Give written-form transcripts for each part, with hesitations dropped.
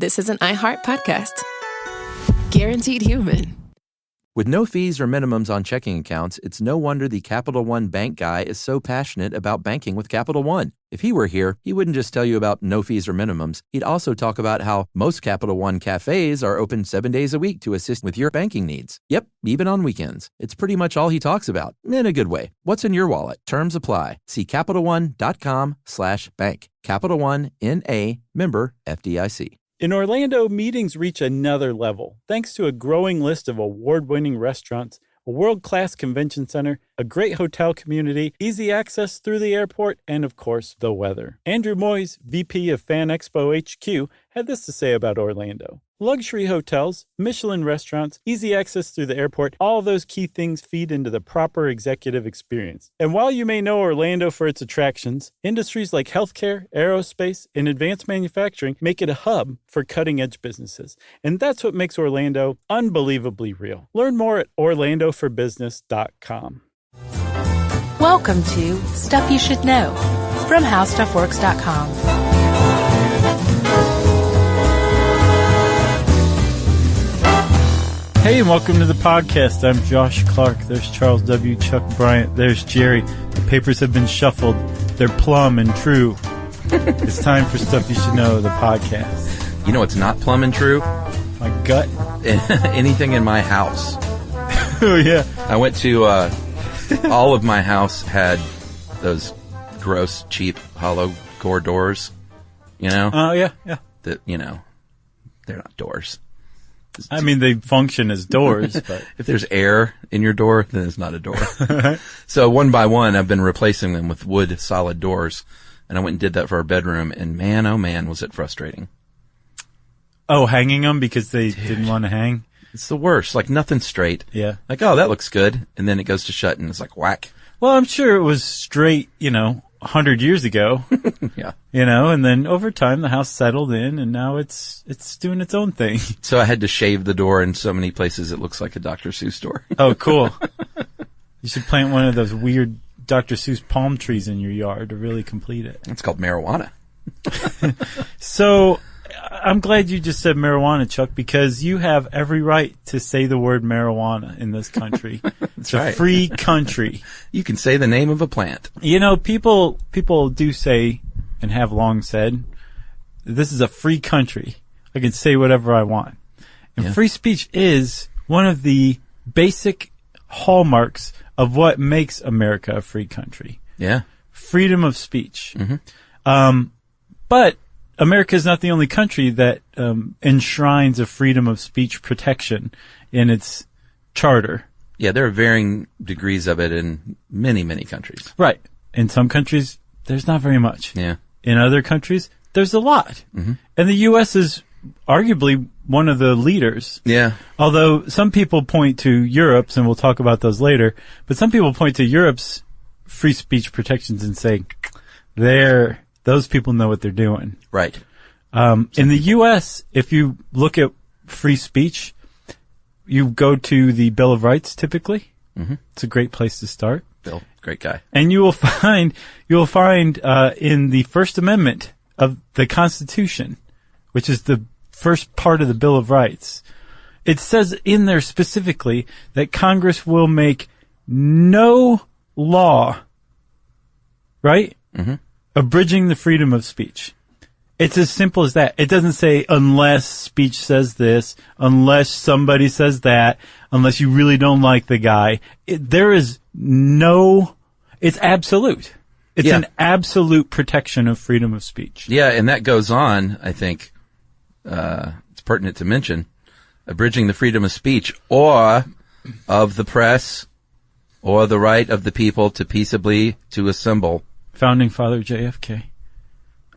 this is an iHeart podcast. Guaranteed human. With no fees or minimums on checking accounts, it's no wonder the Capital One bank guy is so passionate about banking with Capital One. If he were here, he wouldn't just tell you about no fees or minimums. He'd also talk about how most Capital One cafes are open 7 days a week to assist with your banking needs. Yep, even on weekends. It's pretty much all he talks about, in a good way. What's in your wallet? Terms apply. See CapitalOne.com/bank. Capital One, N.A., member FDIC. In Orlando, meetings reach another level thanks to a growing list of award-winning restaurants, a world-class convention center, a great hotel community, easy access through the airport, and of course, the weather. Andrew Moyes, VP of Fan Expo HQ, had this to say about Orlando. Luxury hotels, Michelin restaurants, easy access through the airport, all those key things feed into the proper executive experience. And while you may know Orlando for its attractions, industries like healthcare, aerospace, and advanced manufacturing make it a hub for cutting-edge businesses. And that's what makes Orlando unbelievably real. Learn more at orlandoforbusiness.com. Welcome to Stuff You Should Know from HowStuffWorks.com. Hey, and welcome to the podcast. I'm Josh Clark. There's Charles W. Chuck Bryant. There's Jerry. The papers have been shuffled. They're plumb and true. It's time for Stuff You Should Know, the podcast. You know what's not plumb and true? My gut. Anything in my house. Oh, yeah. I went to, all of my house had those gross, cheap, hollow core doors, you know? Oh, yeah. That, you know, they're not doors. I mean, they function as doors, but if there's air in your door, then it's not a door. So one by one, I've been replacing them with wood solid doors, and I went and did that for our bedroom, and man, oh man, was it frustrating. Oh, hanging them because they didn't want to hang? It's the worst. Like, nothing's straight. Yeah. Like, oh, that looks good, and then it goes to shut, and it's like, whack. Well, I'm sure it was straight, 100 years ago. Yeah. And then over time the house settled in and now it's doing its own thing. So I had to shave the door in so many places it looks like a Dr. Seuss store. Oh, cool. You should plant one of those weird Dr. Seuss palm trees in your yard to really complete it. It's called marijuana. So I'm glad you just said marijuana, Chuck, because you have every right to say the word marijuana in this country. It's right. a free country. You can say the name of a plant. People do say and have long said, this is a free country. I can say whatever I want. And free speech is one of the basic hallmarks of what makes America a free country. Yeah. Freedom of speech. Mm-hmm. But America is not the only country that enshrines a freedom of speech protection in its charter. Yeah, there are varying degrees of it in many, many countries. Right. In some countries, there's not very much. Yeah. In other countries, there's a lot. Mm-hmm. And the U.S. is arguably one of the leaders. Yeah. Although some people point to Europe's, and we'll talk about those later, but some people point to Europe's free speech protections and say, those people know what they're doing. Right. In the U.S., if you look at free speech, you go to the Bill of Rights typically. Mm-hmm. It's a great place to start. Bill, great guy. And you will find in the First Amendment of the Constitution, which is the first part of the Bill of Rights, it says in there specifically that Congress will make no law, right? Mm-hmm. Abridging the freedom of speech. It's as simple as that. It doesn't say unless speech says this, unless somebody says that, unless you really don't like the guy. It's absolute. It's an absolute protection of freedom of speech. Yeah, and that goes on, I think, it's pertinent to mention, abridging the freedom of speech or of the press or the right of the people to peaceably to assemble. Founding Father JFK.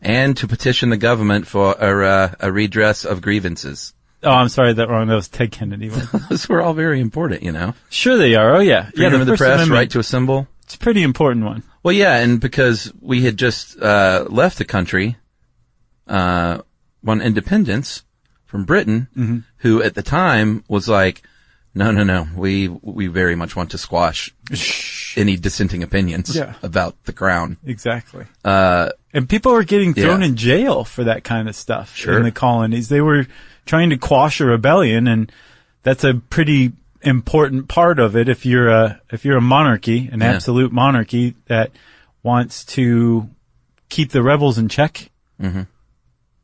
And to petition the government for a redress of grievances. Oh, I'm sorry, that wrong. That was Ted Kennedy. Those were all very important, Sure they are. Oh, yeah. Freedom of the press, Amendment, right to assemble. It's a pretty important one. Well, yeah, and because we had just left the country on independence from Britain, mm-hmm. who at the time was like, no, we very much want to squash any dissenting opinions about the crown. Exactly. And people were getting thrown in jail for that kind of stuff in the colonies. They were trying to quash a rebellion, and that's a pretty important part of it. If you're a monarchy, an absolute monarchy that wants to keep the rebels in check,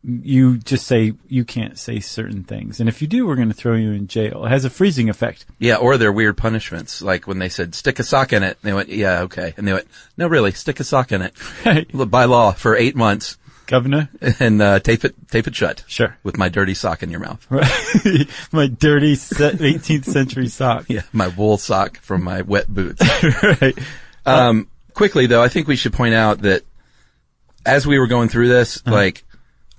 you just say you can't say certain things, and if you do, we're going to throw you in jail. It has a freezing effect. Yeah, or they're weird punishments, like when they said stick a sock in it. They went, yeah, okay, and they went, no, really, stick a sock in it, Right. by law for 8 months, Governor, and tape it shut. Sure. With my dirty sock in your mouth. Right. My dirty 18th century sock. Yeah, my wool sock from my wet boots. Right. Quickly though, I think we should point out that as we were going through this, like,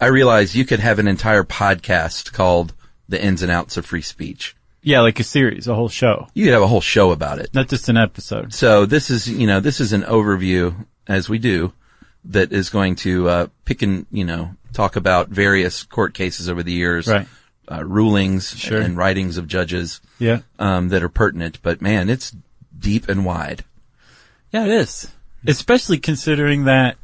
I realized you could have an entire podcast called The Ins and Outs of Free Speech. Yeah, like a series, a whole show. You could have a whole show about it. Not just an episode. So this is an overview, as we do, that is going to pick and, talk about various court cases over the years, right. Rulings and writings of judges that are pertinent. But, man, it's deep and wide. Yeah, it is. Especially considering that,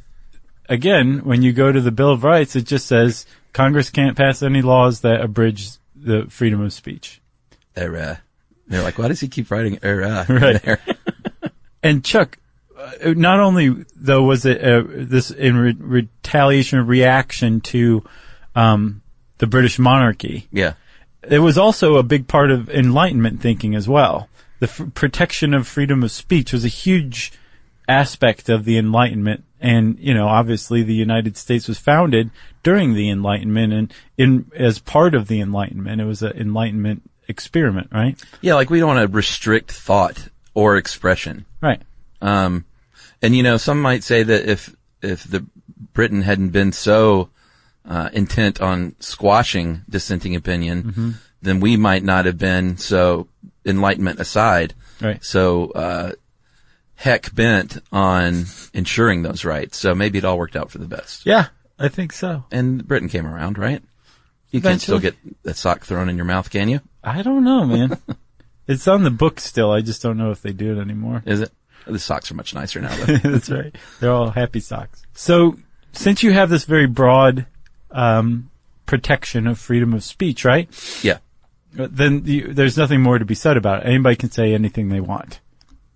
again, when you go to the Bill of Rights, it just says Congress can't pass any laws that abridge the freedom of speech. They're like, why does he keep writing right. there? And Chuck, not only though was it this in retaliation, reaction to the British monarchy. Yeah, it was also a big part of Enlightenment thinking as well. The protection of freedom of speech was a huge aspect of the Enlightenment. And, obviously the United States was founded during the Enlightenment and as part of the Enlightenment. It was an Enlightenment experiment, right? Yeah, like we don't want to restrict thought or expression. Right. And, some might say that if the Britain hadn't been so intent on squashing dissenting opinion, then we might not have been so Enlightenment aside. Right. So, heck bent on ensuring those rights. So maybe it all worked out for the best. Yeah, I think so. And Britain came around, right? You Eventually. can still get that sock thrown in your mouth, can you? I don't know, man. It's on the book still. I just don't know if they do it anymore. Is it? The socks are much nicer now, though. That's right. They're all happy socks. So since you have this very broad protection of freedom of speech, right? Yeah. Then there's nothing more to be said about it. Anybody can say anything they want.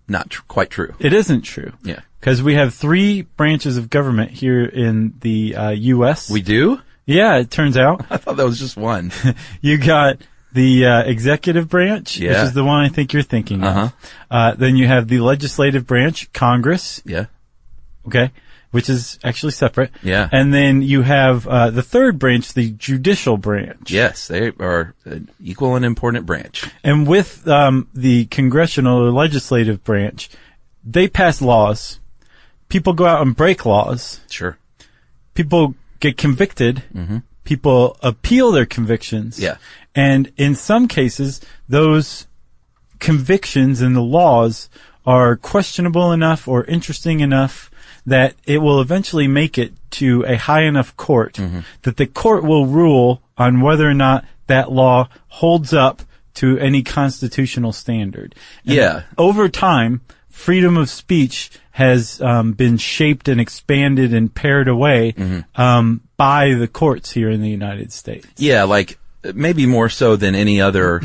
Not quite true. It isn't true. Yeah. Because we have 3 branches of government here in the U.S. We do? Yeah, it turns out. I thought that was just one. You got the executive branch, which is the one I think you're thinking of. Then you have the legislative branch, Congress. Yeah. Okay. Which is actually separate. Yeah. And then you have the third branch, the judicial branch. Yes, they are an equal and important branch. And with the congressional or legislative branch, they pass laws. People go out and break laws. Sure. People get convicted. People appeal their convictions. Yeah. And in some cases, those convictions and the laws are questionable enough or interesting enough that it will eventually make it to a high enough court that the court will rule on whether or not that law holds up to any constitutional standard. And over time, freedom of speech has been shaped and expanded and pared away by the courts here in the United States. Yeah, like maybe more so than any other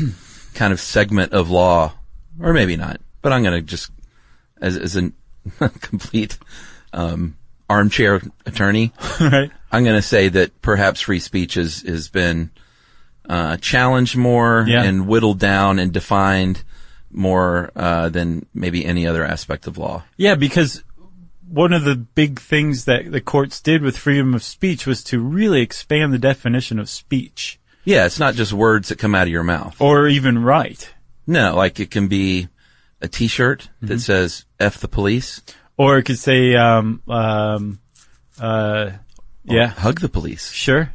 kind of segment of law, or maybe not. But I'm going to just, as a complete armchair attorney, right. I'm going to say that perhaps free speech has been challenged more and whittled down and defined more than maybe any other aspect of law. Yeah, because one of the big things that the courts did with freedom of speech was to really expand the definition of speech. Yeah, it's not just words that come out of your mouth. Or even write. No, like it can be a T-shirt that says F the police. Or it could say, hug the police. Sure.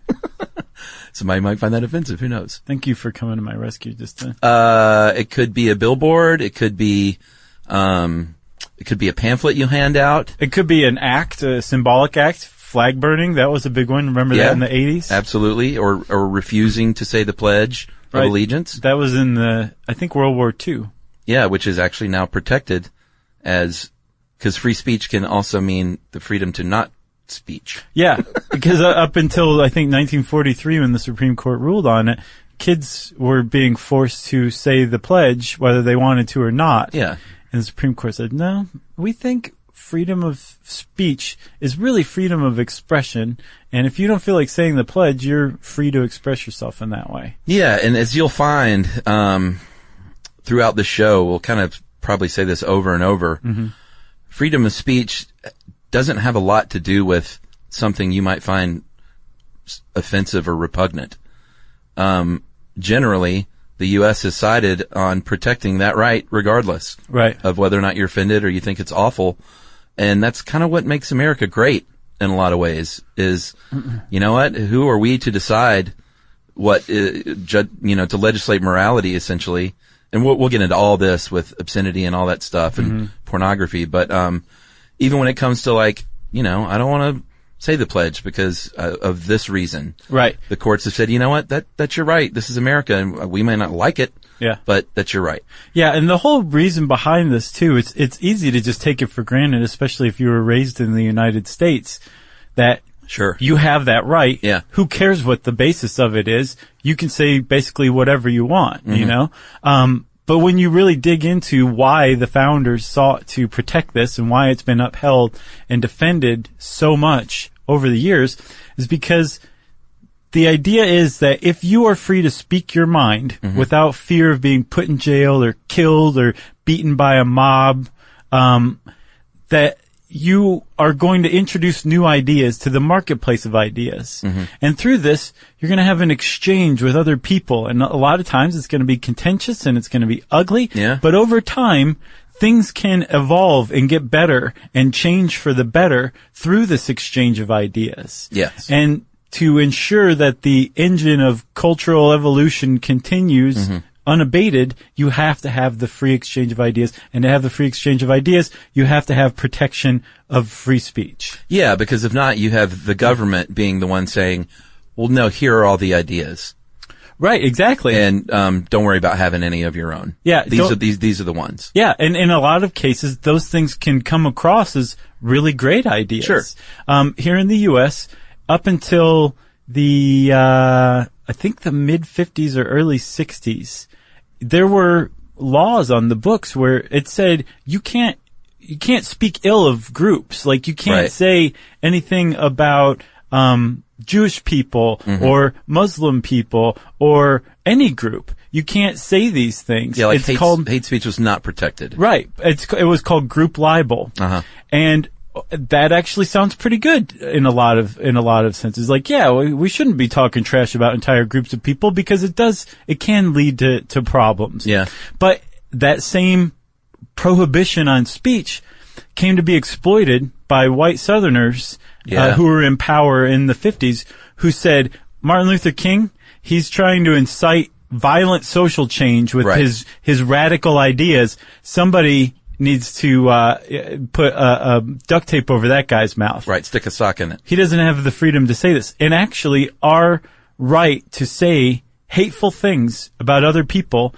Somebody might find that offensive. Who knows? Thank you for coming to my rescue just then. It could be a billboard. It could be a pamphlet you hand out. It could be an act, a symbolic act. Flag burning. That was a big one. Remember that in the 80s? Absolutely. Or refusing to say the Pledge of Allegiance. That was in I think World War II. Yeah, which is actually now protected because free speech can also mean the freedom to not speech. Yeah, because up until I think 1943, when the Supreme Court ruled on it, kids were being forced to say the pledge whether they wanted to or not. Yeah. And the Supreme Court said, no, we think freedom of speech is really freedom of expression. And if you don't feel like saying the pledge, you're free to express yourself in that way. Yeah, and as you'll find throughout the show, we'll kind of probably say this over and over. Mm-hmm. Freedom of speech doesn't have a lot to do with something you might find offensive or repugnant. Generally, the U.S. has sided on protecting that right regardless of whether or not you're offended or you think it's awful. And that's kind of what makes America great in a lot of ways is, you know what, who are we to decide what, to legislate morality essentially. And we'll get into all this with obscenity and all that stuff and pornography. But, even when it comes to I don't want to say the pledge because of this reason. Right. The courts have said, you know what, that's your right. This is America and we may not like it. Yeah. But that's your right. Yeah. And the whole reason behind this too, it's easy to just take it for granted, especially if you were raised in the United States, that you have that right. Yeah. Who cares what the basis of it is? You can say basically whatever you want, you know? But when you really dig into why the founders sought to protect this and why it's been upheld and defended so much over the years is because the idea is that if you are free to speak your mind without fear of being put in jail or killed or beaten by a mob, that you are going to introduce new ideas to the marketplace of ideas. And through this, you're going to have an exchange with other people. And a lot of times it's going to be contentious and it's going to be ugly. Yeah. But over time, things can evolve and get better and change for the better through this exchange of ideas. Yes. And to ensure that the engine of cultural evolution continues unabated, you have to have the free exchange of ideas. And to have the free exchange of ideas, you have to have protection of free speech. Yeah, because if not, you have the government being the one saying, well, no, here are all the ideas. Right, exactly. And don't worry about having any of your own. Yeah. These are the ones. Yeah, and in a lot of cases, those things can come across as really great ideas. Sure. Here in the U.S., up until the, I think the mid-50s or early 60s, there were laws on the books where it said you can't speak ill of groups. Like you can't say anything about Jewish people or Muslim people or any group. You can't say these things. Yeah, like hate speech was not protected. Right. It was called group libel. And that actually sounds pretty good in a lot of senses. Like, yeah, we shouldn't be talking trash about entire groups of people because it can lead to problems. Yeah. But that same prohibition on speech came to be exploited by white Southerners who were in power in the 50s, who said, Martin Luther King, he's trying to incite violent social change with his radical ideas. Somebody needs to put a duct tape over that guy's mouth. Right, stick a sock in it. He doesn't have the freedom to say this. And actually, our right to say hateful things about other people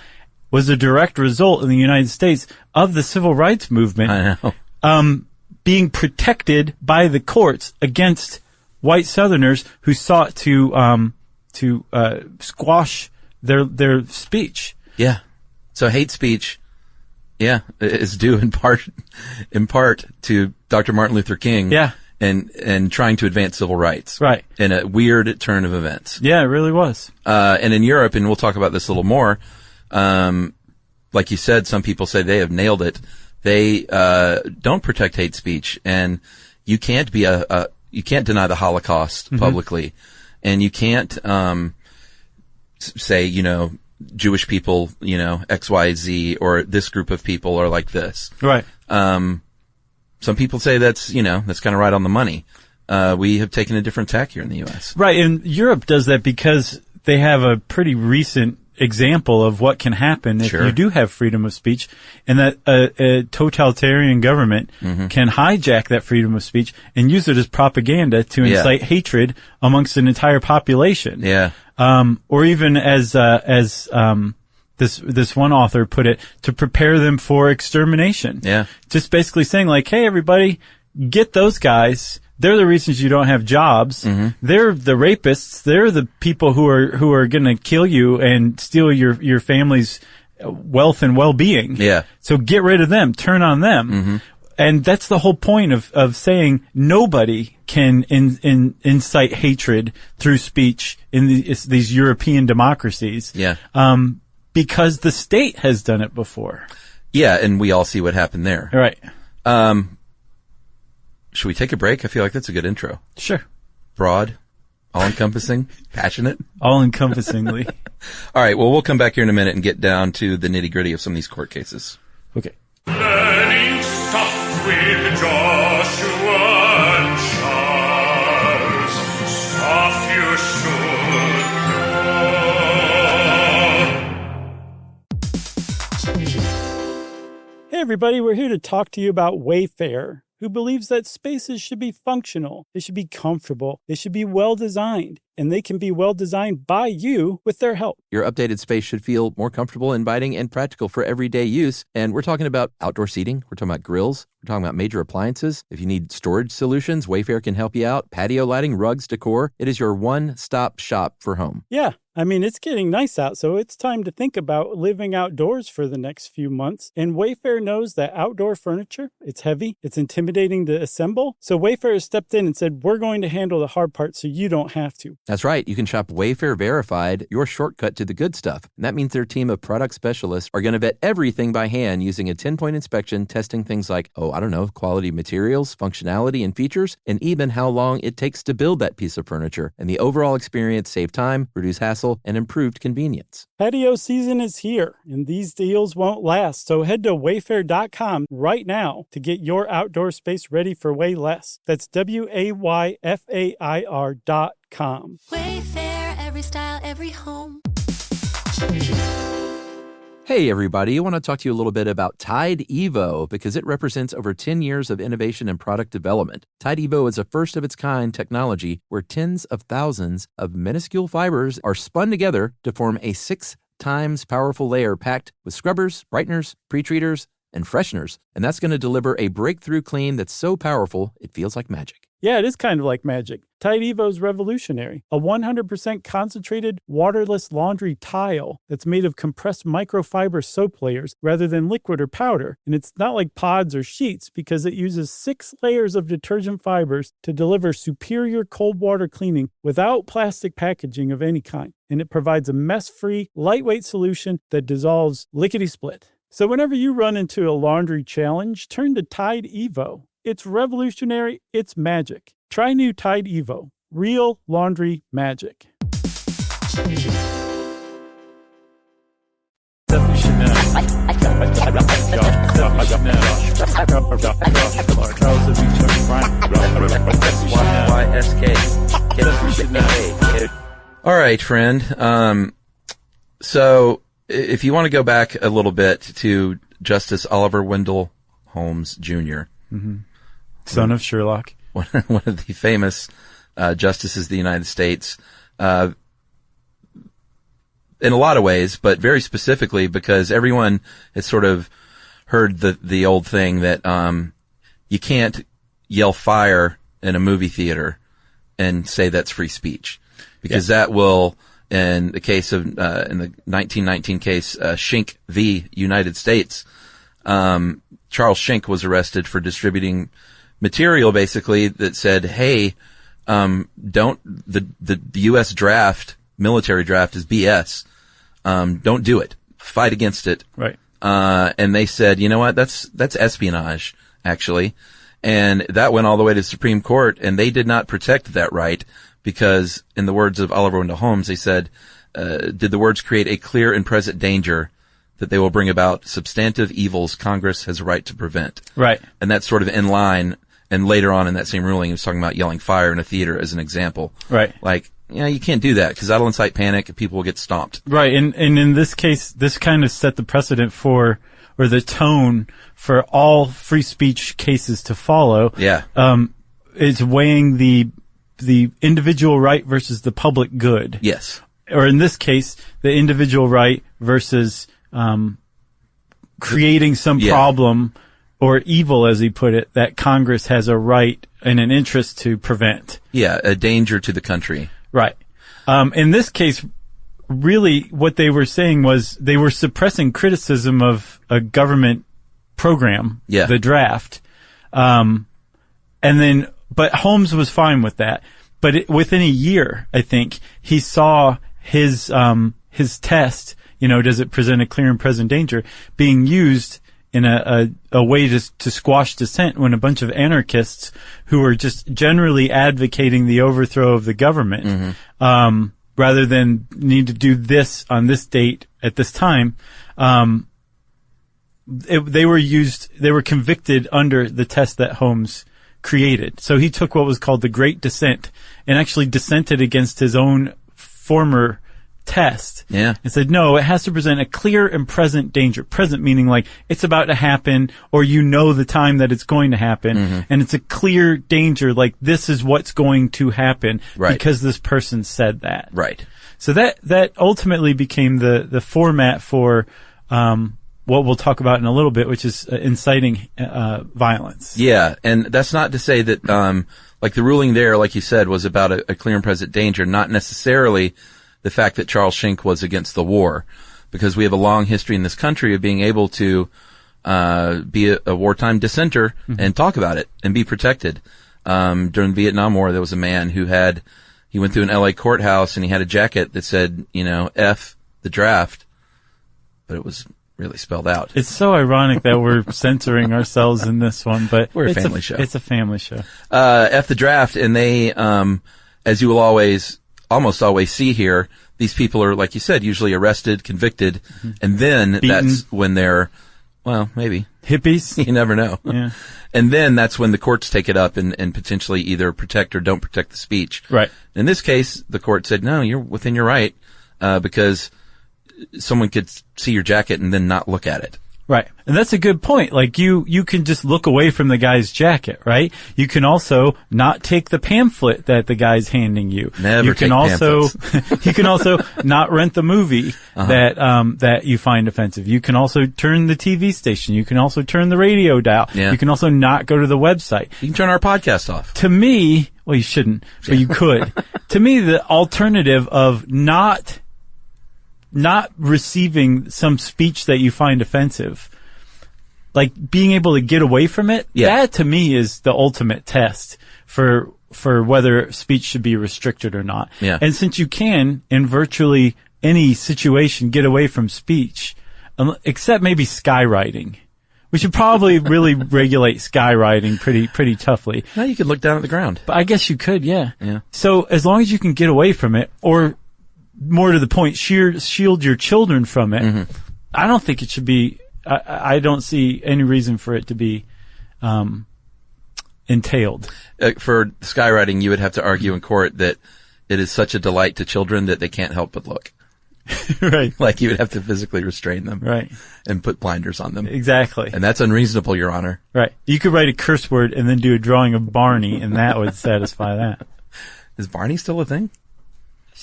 was a direct result in the United States of the civil rights movement. I know. Being protected by the courts against white Southerners who sought to squash their speech. Yeah. So hate speech, is due in part to Dr. Martin Luther King. Yeah. And trying to advance civil rights. Right. In a weird turn of events. Yeah, it really was. And in Europe, and we'll talk about this a little more, like you said, some people say they have nailed it. They don't protect hate speech, and you can't be you can't deny the Holocaust publicly, and you can't say, Jewish people, X, Y, Z, or this group of people are like this. Right. Some people say that's kind of right on the money. We have taken a different tack here in the U.S. Right, and Europe does that because they have a pretty recent example of what can happen if you do have freedom of speech, and that a totalitarian government can hijack that freedom of speech and use it as propaganda to incite hatred amongst an entire population. Yeah. Or even as this one author put it, to prepare them for extermination. Yeah. Just basically saying like, hey, everybody, get those guys. They're the reasons you don't have jobs. They're the rapists. They're the people who are going to kill you and steal your family's wealth and well-being. Yeah. So get rid of them. Turn on them. And that's the whole point of saying nobody can incite hatred through speech in these European democracies. Yeah. Because the state has done it before. Yeah, and we all see what happened there. Right. Should we take a break? I feel like that's a good intro. Sure. Broad, all-encompassing, passionate. All-encompassingly. All right, well, we'll come back here in a minute and get down to the nitty-gritty of some of these court cases. Okay. Learning stuff with Joshua and Charles. Stuff you should know. Hey, everybody. We're here to talk to you about Wayfair, who believes that spaces should be functional, they should be comfortable, they should be well-designed, and they can be well-designed by you with their help. Your updated space should feel more comfortable, inviting, and practical for everyday use. And we're talking about outdoor seating. We're talking about grills. We're talking about major appliances. If you need storage solutions, Wayfair can help you out. Patio lighting, rugs, decor. It is your one-stop shop for home. Yeah. I mean, it's getting nice out, so it's time to think about living outdoors for the next few months. And Wayfair knows that outdoor furniture, it's heavy, it's intimidating to assemble. So Wayfair has stepped in and said, we're going to handle the hard part so you don't have to. That's right. You can shop Wayfair Verified, your shortcut to the good stuff. And that means their team of product specialists are going to vet everything by hand using a 10-point inspection, testing things like, quality materials, functionality and features, and even how long it takes to build that piece of furniture. And the overall experience save time, reduce hassle, and improved convenience. Patio season is here, and these deals won't last. So head to wayfair.com right now to get your outdoor space ready for way less. That's WAYFAIR.com. Wayfair, every style, every home. Hey everybody, I want to talk to you a little bit about Tide Evo because it represents over 10 years of innovation and product development. Tide Evo is a first-of-its-kind technology where tens of thousands of minuscule fibers are spun together to form a 6 times powerful layer packed with scrubbers, brighteners, pre-treaters, and fresheners. And that's going to deliver a breakthrough clean that's so powerful it feels like magic. Yeah, it is kind of like magic. Tide Evo is revolutionary. A 100% concentrated, waterless laundry tile that's made of compressed microfiber soap layers rather than liquid or powder. And it's not like pods or sheets because it uses 6 layers of detergent fibers to deliver superior cold water cleaning without plastic packaging of any kind. And it provides a mess-free, lightweight solution that dissolves lickety-split. So whenever you run into a laundry challenge, turn to Tide Evo. It's revolutionary. It's magic. Try new Tide Evo. Real laundry magic. All right, friend. So if you want to go back a little bit to Justice Oliver Wendell Holmes Jr., Son of Sherlock. one of the famous justices of the United States, in a lot of ways, but very specifically because everyone has sort of heard the old thing that you can't yell fire in a movie theater and say that's free speech, because that will, in the case of in the 1919 case Schenck v. United States, Charles Schenck was arrested for distributing material basically that said, hey, don't, the U.S. draft, military draft is BS. Don't do it. Fight against it. Right. And they said, you know what? That's espionage, actually. And that went all the way to the Supreme Court, and they did not protect that right because, in the words of Oliver Wendell Holmes, they said, did the words create a clear and present danger that they will bring about substantive evils Congress has a right to prevent? Right. And that's sort of in line. And later on in that same ruling, he was talking about yelling fire in a theater as an example. Right. Like, you can't do that because that'll incite panic and people will get stomped. Right. And in this case, this kind of set the precedent for, or the tone for all free speech cases to follow. Yeah. It's weighing the individual right versus the public good. Yes. or in this case, the individual right versus creating some problem or evil, as he put it, that Congress has a right and an interest to prevent. Yeah, a danger to the country. Right. In this case, really what they were saying was they were suppressing criticism of a government program, the draft. But Holmes was fine with that. But within a year, I think, he saw his test, does it present a clear and present danger, being used in a way to squash dissent when a bunch of anarchists who were just generally advocating the overthrow of the government, rather than need to do this on this date at this time, they were convicted under the test that Holmes created. So he took what was called the Great Dissent and actually dissented against his own former test. Yeah. And said, no, it has to present a clear and present danger. Present meaning like it's about to happen, or the time that it's going to happen. And it's a clear danger, like this is what's going to happen because this person said that. Right. So that ultimately became the format for what we'll talk about in a little bit, which is inciting violence. Yeah, and that's not to say that, like the ruling there, like you said, was about a clear and present danger, not necessarily the fact that Charles Schenck was against the war, because we have a long history in this country of being able to be a wartime dissenter and talk about it and be protected. During the Vietnam War, there was a man he went through an LA courthouse and he had a jacket that said, F the draft, but it was really spelled out. It's so ironic that we're censoring ourselves in this one, but we're a family show. It's a family show. F the draft, and they, as you will almost always see here, these people are, like you said, usually arrested, convicted, and then beaten. That's when they're, well, maybe. Hippies? You never know. Yeah. And then that's when the courts take it up and potentially either protect or don't protect the speech. Right. In this case, the court said, no, you're within your right, because someone could see your jacket and then not look at it. Right. And that's a good point. Like you can just look away from the guy's jacket, right? You can also not take the pamphlet that the guy's handing you. Never take pamphlets. You can also not rent the movie that you find offensive. You can also turn the TV station. You can also turn the radio dial. Yeah. You can also not go to the website. You can turn our podcast off. To me, well, you shouldn't, but you could. To me, the alternative of not receiving some speech that you find offensive, like being able to get away from it, that to me is the ultimate test for whether speech should be restricted or not. Yeah. And since you can, in virtually any situation, get away from speech, except maybe skywriting. We should probably really regulate skywriting pretty toughly. Now you could look down at the ground. But I guess you could, yeah. Yeah. So as long as you can get away from it, or more to the point, shield your children from it, I don't think it should be, I don't see any reason for it to be entailed. For skywriting, you would have to argue in court that it is such a delight to children that they can't help but look. Right. Like you would have to physically restrain them. Right. And put blinders on them. Exactly. And that's unreasonable, Your Honor. Right. You could write a curse word and then do a drawing of Barney, and that would satisfy that. Is Barney still a thing?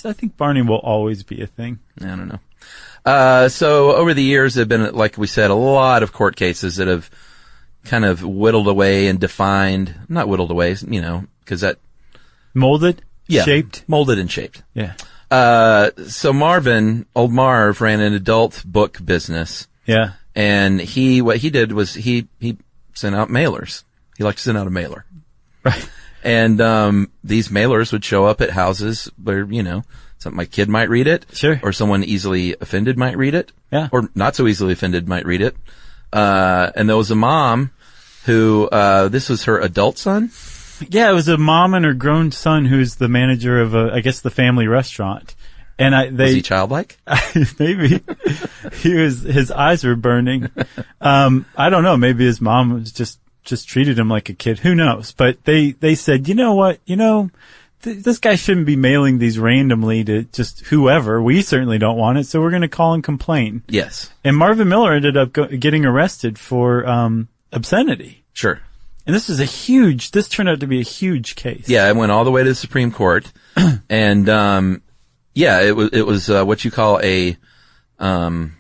I think Barney will always be a thing. I don't know. So over the years, there have been, like we said, a lot of court cases that have kind of whittled away and defined, not whittled away, because that... Molded? Yeah. Shaped? Molded and shaped. Yeah. So old Marv ran an adult book business. Yeah. And what he did was he sent out mailers. He liked to send out a mailer. Right. And these mailers would show up at houses where, my kid might read it. Sure. Or someone easily offended might read it. Yeah. Or not so easily offended might read it. And there was a mom who, this was her adult son. Yeah, it was a mom and her grown son who's the manager of the family restaurant. And was he childlike? Maybe. His eyes were burning. I don't know. Maybe his mom was just treated him like a kid. Who knows? But they said, you know what? This guy shouldn't be mailing these randomly to just whoever. We certainly don't want it, so we're going to call and complain. Yes. And Marvin Miller ended up getting arrested for obscenity. Sure. And this turned out to be a huge case. Yeah, it went all the way to the Supreme Court. And, Yeah, it was what you call a, what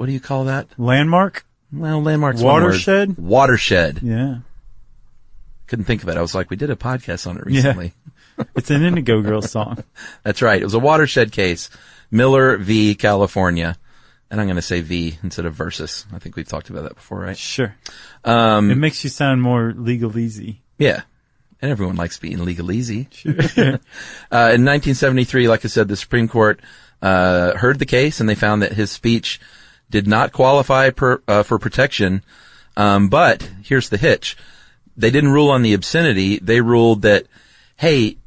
do you call that? Landmark? Well, landmark's Watershed? One word. Watershed. Yeah. Couldn't think of it. I was like, we did a podcast on it recently. Yeah. It's an Indigo Girls song. That's right. It was a watershed case. Miller v. California. And I'm going to say V instead of versus. I think we've talked about that before, right? Sure. It makes you sound more legalese. Yeah. And everyone likes being legalese. Sure. In 1973, like I said, the Supreme Court heard the case, and they found that his speech did not qualify for protection. But here's the hitch. They didn't rule on the obscenity. They ruled that, hey,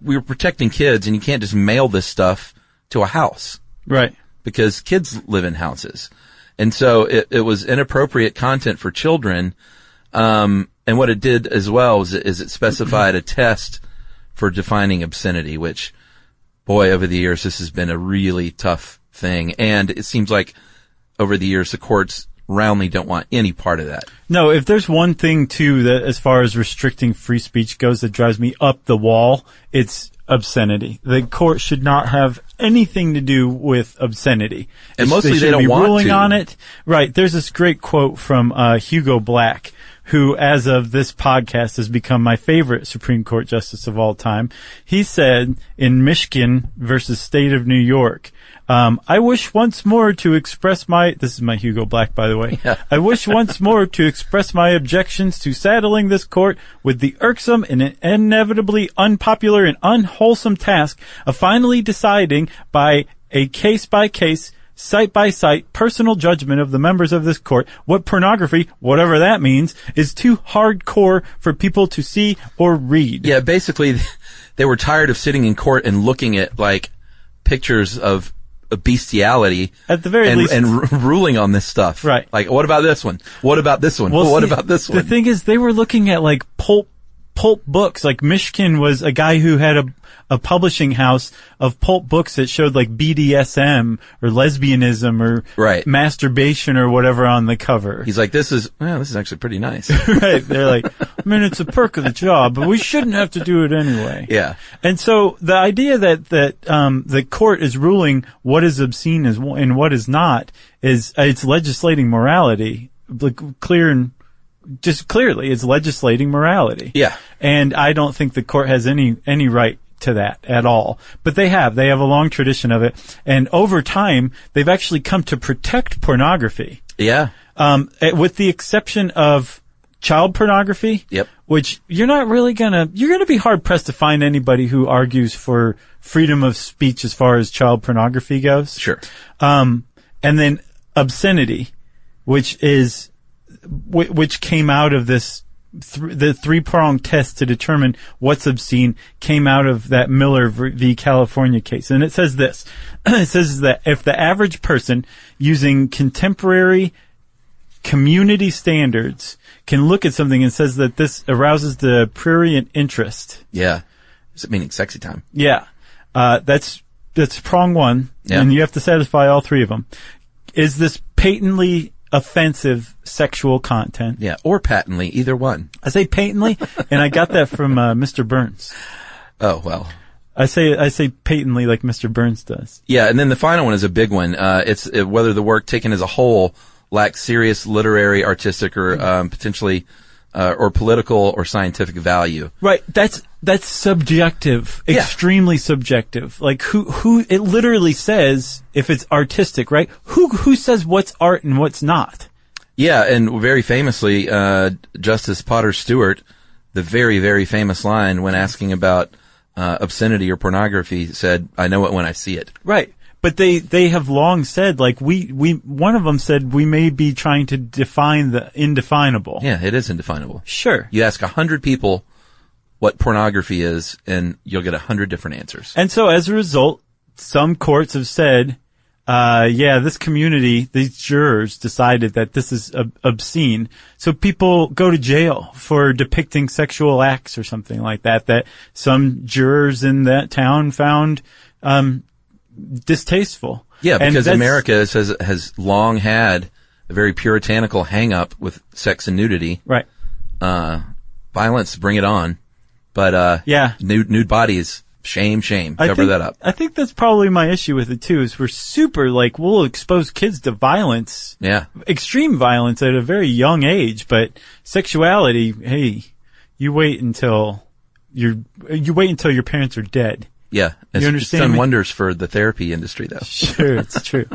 we were protecting kids, and you can't just mail this stuff to a house. Right. Because kids live in houses. And so it was inappropriate content for children. And what it did as well is it specified a test for defining obscenity, which, boy, over the years, this has been a really tough thing. And it seems like over the years, the courts roundly don't want any part of that. No, if there's one thing, too, that as far as restricting free speech goes that drives me up the wall, it's obscenity. The court should not have anything to do with obscenity. And mostly they don't want to. Ruling on it. Right. There's this great quote from Hugo Black, who, as of this podcast, has become my favorite Supreme Court justice of all time. He said in Michigan versus State of New York, I wish once more to express this is my Hugo Black, by the way. Yeah. I wish once more to express my objections to saddling this court with the irksome and inevitably unpopular and unwholesome task of finally deciding by a case-by-case, site-by-site personal judgment of the members of this court what pornography, whatever that means, is too hardcore for people to see or read. Yeah, basically, they were tired of sitting in court and looking at, like, pictures of bestiality at the very least, and ruling on this stuff. Right. Like, what about this one? What about this one? Well, what about this one? The thing is, they were looking at like pulp books. Like Mishkin was a guy who had a publishing house of pulp books that showed like BDSM or lesbianism or right. masturbation or whatever on the cover. He's like, this is actually pretty nice. Right. They're like, I mean, it's a perk of the job, but we shouldn't have to do it anyway. Yeah. And so the idea that the court is ruling what is obscene and what is not is it's legislating morality, clearly it's legislating morality. Yeah. And I don't think the court has any right to that at all. But they have a long tradition of it. And over time, they've actually come to protect pornography. Yeah. With the exception of child pornography. Yep. Which you're going to be hard pressed to find anybody who argues for freedom of speech as far as child pornography goes. Sure. And then obscenity, which came out of this, the three-pronged test to determine what's obscene came out of that Miller v. California case. And it says this. It says that if the average person using contemporary community standards can look at something and says that this arouses the prurient interest. Yeah. Is it meaning sexy time? Yeah. That's prong one. Yeah. And you have to satisfy all three of them. Is this patently offensive sexual content? Yeah, or patently, either one. I say patently, and I got that from Mr. Burns. Oh, well. I say patently like Mr. Burns does. Yeah, and then the final one is a big one. It's whether the work taken as a whole lacks serious literary, artistic, or potentially or political or scientific value. Right. That's subjective. Yeah. Extremely subjective. Like who it literally says if it's artistic, right? Who says what's art and what's not? Yeah, and very famously, Justice Potter Stewart, the very, very famous line when asking about obscenity or pornography said, "I know it when I see it." Right. But they have long said, like, one of them said we may be trying to define the indefinable. Yeah, it is indefinable. Sure. You ask 100 people what pornography is, and you'll get 100 different answers. And so as a result, some courts have said, this community, these jurors decided that this is obscene. So people go to jail for depicting sexual acts or something like that some jurors in that town found, distasteful. Yeah, because America has long had a very puritanical hang-up with sex and nudity. Right. Violence, bring it on. But nude bodies Shame. Cover that up. I think that's probably my issue with it too, is we're super we'll expose kids to violence. Yeah. Extreme violence at a very young age, but sexuality, hey, you wait until your parents are dead. Yeah. You understand? It's done me? wonders for the therapy industry though. Sure, it's true.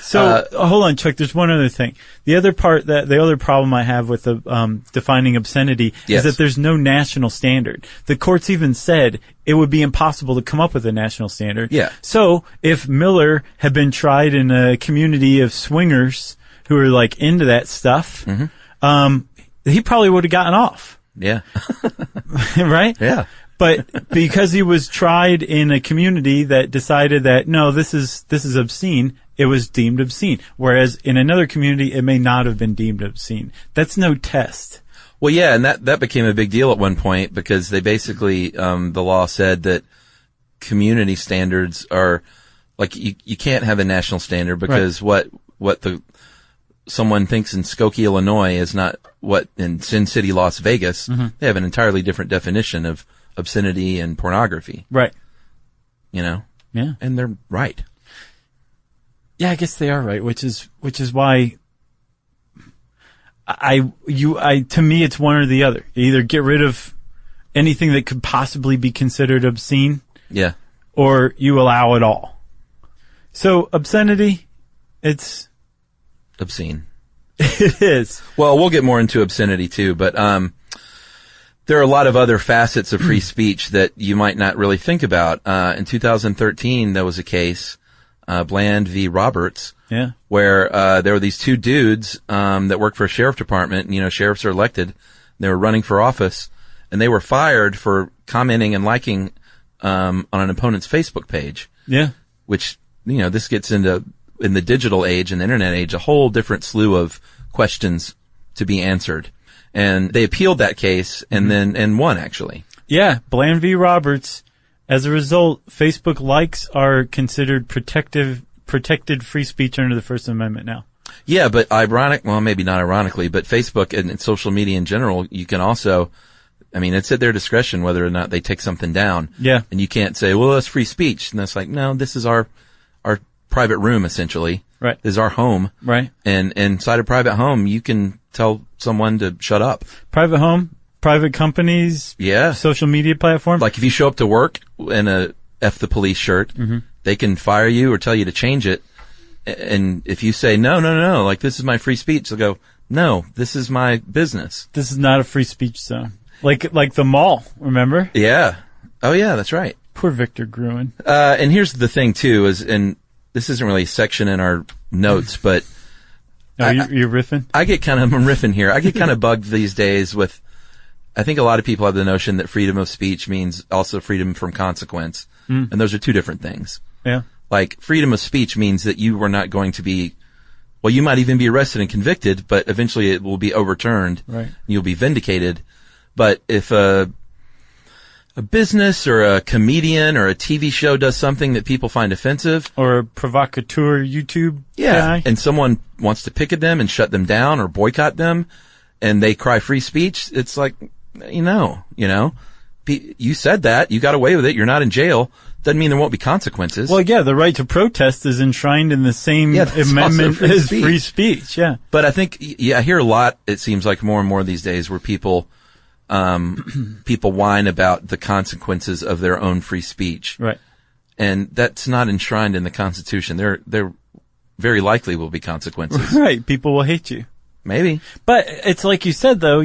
So hold on, Chuck. There's one other thing. The other problem I have with the defining obscenity Yes. is that there's no national standard. The courts even said it would be impossible to come up with a national standard. Yeah. So if Miller had been tried in a community of swingers who are into that stuff, he probably would have gotten off. Yeah. Right? Yeah. But because he was tried in a community that decided that no, this is obscene, it was deemed obscene. Whereas in another community, it may not have been deemed obscene. That's no test. Well, yeah, and that became a big deal at one point because they basically, the law said that community standards are you can't have a national standard because what someone thinks in Skokie, Illinois is not what in Sin City, Las Vegas. Mm-hmm. They have an entirely different definition of obscenity and pornography. Right. Yeah. And they're right. Yeah, I guess they are right, which is why to me, it's one or the other. You either get rid of anything that could possibly be considered obscene. Yeah. Or you allow it all. So obscenity, it's obscene. It is. Well, we'll get more into obscenity too, but, there are a lot of other facets of free speech that you might not really think about. In 2013, there was a case, Bland v. Roberts, where there were these two dudes that worked for a sheriff department. And, sheriffs are elected. They were running for office, and they were fired for commenting and liking on an opponent's Facebook page. Yeah. Which, this gets into, in the digital age and the internet age, a whole different slew of questions to be answered. And they appealed that case and won, actually. Yeah, Bland v. Roberts. As a result, Facebook likes are considered protected free speech under the First Amendment now. Yeah, but maybe not ironically, but Facebook and social media in general, you can also, it's at their discretion whether or not they take something down. Yeah. And you can't say, well, that's free speech. And that's no, this is our private room, essentially. Right. This is our home. Right. And inside a private home, you can tell someone to shut up. Private home, private companies, yeah, social media platform. Like if you show up to work in a F the police shirt, they can fire you or tell you to change it. And if you say, no, this is my free speech, they'll go, no, this is my business. This is not a free speech zone. Like the mall, remember? Yeah. Oh yeah, that's right. Poor Victor Gruen. And here's the thing too and this isn't really a section in our notes, but you're riffing? I'm riffing here. I get kind of bugged these days with, I think a lot of people have the notion that freedom of speech means also freedom from consequence. And those are two different things. Yeah. Like freedom of speech means that you are not going to be, well, you might even be arrested and convicted, but eventually it will be overturned. Right. You'll be vindicated. But if a business or a comedian or a TV show does something that people find offensive, or a provocateur YouTube guy, and someone wants to pick at them and shut them down or boycott them, and they cry free speech, it's like, you said that, you got away with it, you're not in jail, doesn't mean there won't be consequences. Well, yeah, the right to protest is enshrined in the same amendment as free speech. Yeah. But I think, I hear a lot, it seems like more and more these days, where people whine about the consequences of their own free speech. Right. And that's not enshrined in the Constitution. There very likely will be consequences. Right. People will hate you. Maybe. But it's like you said, though,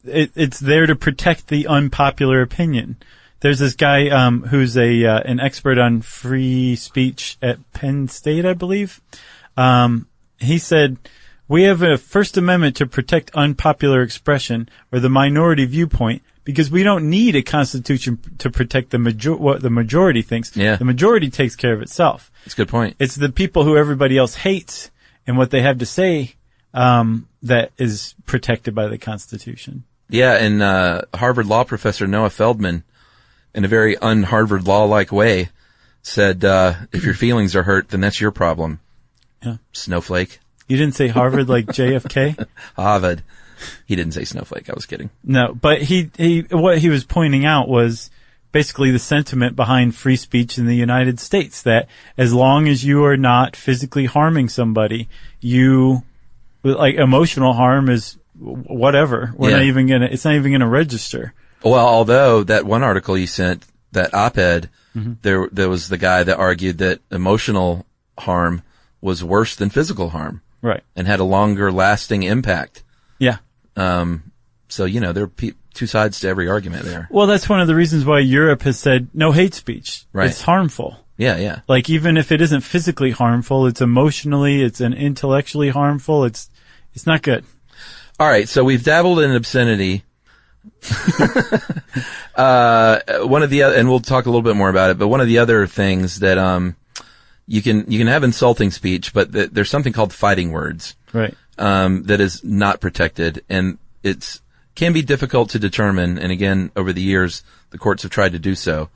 it's there to protect the unpopular opinion. There's this guy, who's an expert on free speech at Penn State, I believe. He said, we have a First Amendment to protect unpopular expression or the minority viewpoint because we don't need a constitution to protect what the majority thinks. Yeah. The majority takes care of itself. That's a good point. It's the people who everybody else hates and what they have to say, that is protected by the Constitution. Yeah. And, Harvard law professor Noah Feldman, in a very un-Harvard law-like way, said, if your feelings are hurt, then that's your problem. Yeah. Snowflake. You didn't say Harvard like JFK? Harvard. He didn't say snowflake. I was kidding. No, but what he was pointing out was basically the sentiment behind free speech in the United States, that as long as you are not physically harming somebody, like emotional harm is whatever. It's not even gonna register. Well, although that one article you sent, that op-ed, there was the guy that argued that emotional harm was worse than physical harm. Right. And had a longer lasting impact. Yeah. So, there are two sides to every argument there. Well, that's one of the reasons why Europe has said no hate speech. Right. It's harmful. Yeah. Like, even if it isn't physically harmful, it's emotionally, it's intellectually harmful. It's not good. All right. So we've dabbled in obscenity. One of the other, and we'll talk a little bit more about it, but one of the other things that, you can have insulting speech, but there's something called fighting words. Right. That is not protected, and can be difficult to determine. And again, over the years, the courts have tried to do so.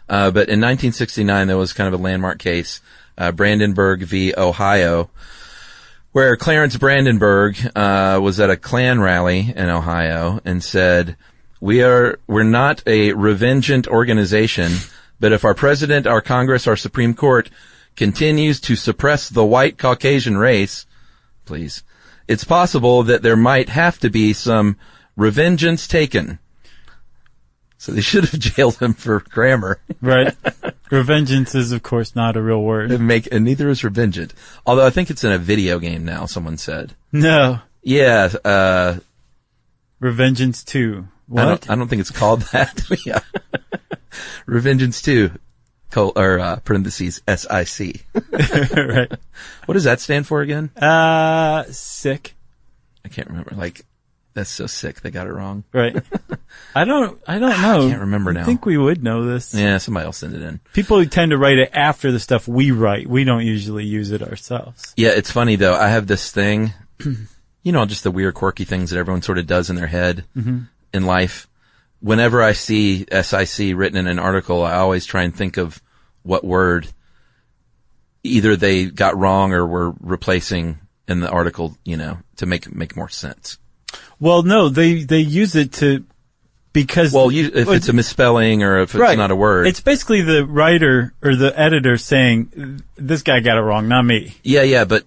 But in 1969, there was kind of a landmark case, Brandenburg v. Ohio, where Clarence Brandenburg, was at a Klan rally in Ohio and said, we're not a revengeant organization, but if our president, our Congress, our Supreme Court continues to suppress the white Caucasian race, please, it's possible that there might have to be some revengeance taken. So they should have jailed him for grammar. Right. Revengeance is, of course, not a real word. And neither is revengeant. Although I think it's in a video game now, someone said. No. Yeah, Revengeance 2. What? I don't think it's called that. Yeah. Revengeance 2. Parentheses, SIC. Right. What does that stand for again? Sick. I can't remember. Like, that's so sick. They got it wrong. Right. I don't know. I can't remember now. I think we would know this. Yeah, somebody else send it in. People tend to write it after the stuff we write. We don't usually use it ourselves. Yeah, it's funny though. I have this thing, just the weird, quirky things that everyone sort of does in their head in life. Whenever I see SIC written in an article, I always try and think of what word either they got wrong or were replacing in the article, to make more sense. Well, no, they use it because... Well, if it's a misspelling or if it's not a word. It's basically the writer or the editor saying, this guy got it wrong, not me. Yeah, but,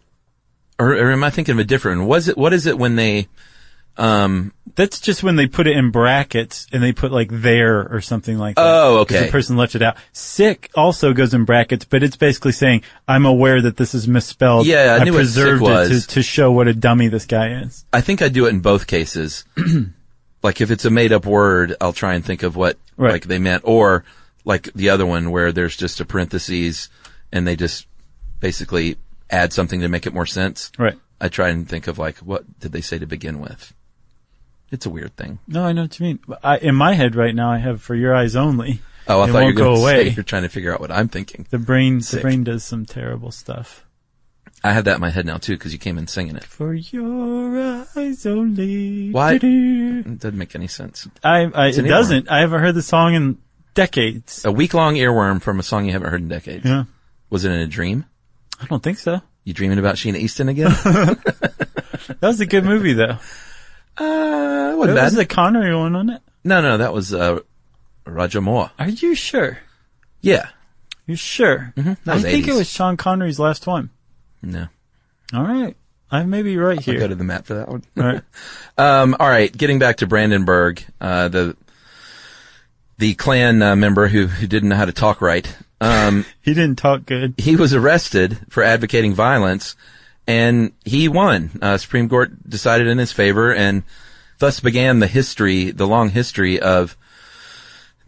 or am I thinking of a different one? What is it when they, That's just when they put it in brackets and they put like there or something like that. Oh, okay. Because the person left it out. Sick also goes in brackets, but it's basically saying, I'm aware that this is misspelled. Yeah, I knew what sick was. Preserved it to show what a dummy this guy is. I think I do it in both cases. Like if it's a made up word, I'll try and think of what like they meant, or like the other one where there's just a parentheses and they just basically add something to make it more sense. Right. I try and think of like, what did they say to begin with? It's a weird thing. No, I know what you mean. In my head right now, I have For Your Eyes Only. Oh, I thought you were going to say away. you're trying to figure out what I'm thinking. The brain does some terrible stuff. I have that in my head now too because you came in singing it. For your eyes only. Why? It doesn't make any sense. It doesn't. I haven't heard the song in decades. A week-long earworm from a song you haven't heard in decades. Yeah. Was it in a dream? I don't think so. You dreaming about Sheena Easton again? That was a good movie though. It wasn't bad. Was the Connery one on it? No, that was Roger Moore. Are you sure? Yeah. You sure? Mm-hmm. I think it was Sean Connery's last one. No. All right. I may be right here. I'll go to the map for that one. All right. All right. Getting back to Brandenburg, the Klan member who didn't know how to talk right. He didn't talk good. He was arrested for advocating violence, and he won. Supreme Court decided in his favor, and thus began the long history of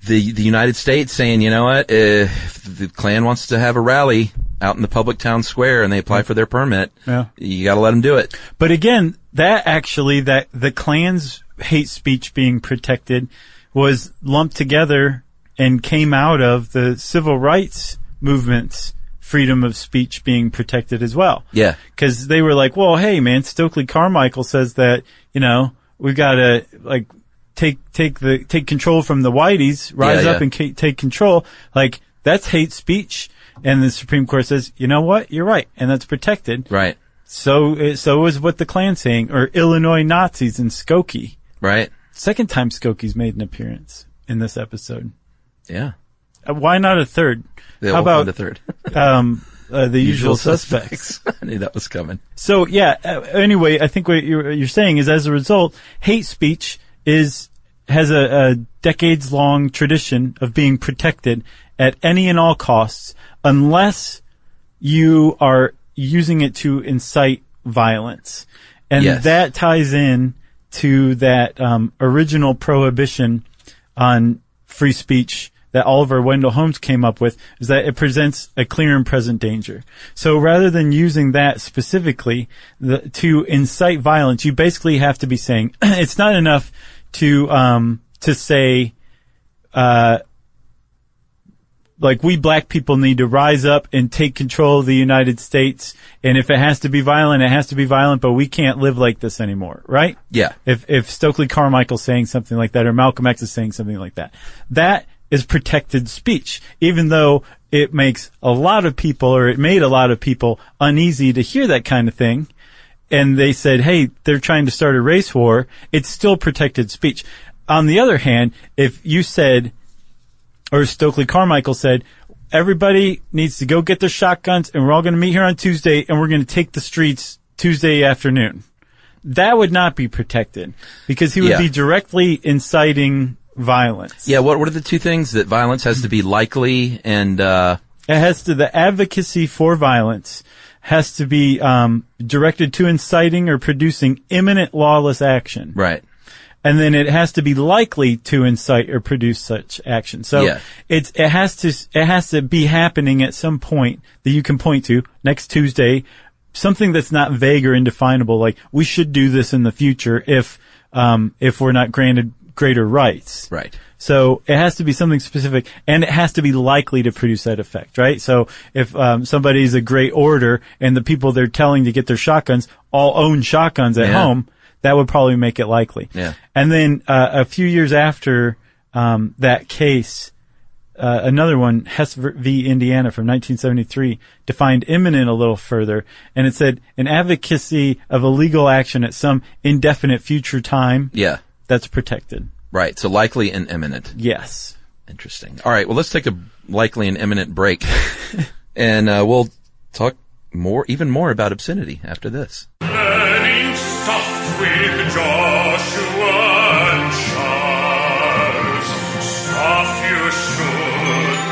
the United States saying, you know what, if the Klan wants to have a rally out in the public town square and they apply for their permit, you got to let them do it. But again, that the Klan's hate speech being protected was lumped together and came out of the civil rights movement's freedom of speech being protected as well. Yeah. Because they were like, well, hey, man, Stokely Carmichael says that, we've got to, like, take control from the whiteys, rise up and take control. Like, that's hate speech. And the Supreme Court says, you know what? You're right. And that's protected. Right. So is what the Klan's saying, or Illinois Nazis in Skokie. Right. Second time Skokie's made an appearance in this episode. Yeah. Why not a third? They'll How about find a third? The usual suspects? I knew that was coming. So yeah. Anyway, I think what you're saying is, as a result, hate speech has a decades-long tradition of being protected at any and all costs, unless you are using it to incite violence, and Yes. that ties in to that original prohibition on free speech that Oliver Wendell Holmes came up with, is that it presents a clear and present danger. So rather than using that specifically to incite violence, you basically have to be saying it's not enough to say, like, we black people need to rise up and take control of the United States, and if it has to be violent, it has to be violent, but we can't live like this anymore, right? Yeah. If Stokely Carmichael's saying something like that, or Malcolm X is saying something like that, that is protected speech, even though it makes a lot of people, or it made a lot of people uneasy to hear that kind of thing. And they said, hey, they're trying to start a race war. It's still protected speech. On the other hand, if you said, or Stokely Carmichael said, everybody needs to go get their shotguns and we're all going to meet here on Tuesday and we're going to take the streets Tuesday afternoon, that would not be protected, because he would be directly inciting violence. Yeah, what are the two things? That violence has to be likely, and it has to, the advocacy for violence has to be directed to inciting or producing imminent lawless action. right. And then it has to be likely to incite or produce such action. So it has to be happening at some point that you can point to next Tuesday, something that's not vague or indefinable, like we should do this in the future if we're not granted greater rights. Right. So it has to be something specific, and it has to be likely to produce that effect, right? So if somebody's a great orator and the people they're telling to get their shotguns all own shotguns at home, that would probably make it likely. Yeah. And then a few years after that case, another one, Hess v. Indiana from 1973, defined imminent a little further, and it said an advocacy of a legal action at some indefinite future time. Yeah. That's protected. Right. So likely and imminent. Yes. Interesting. All right. Well, let's take a likely and imminent break, and we'll talk even more about obscenity after this. Learning stuff with Joshua and Charles. Stuff you should know.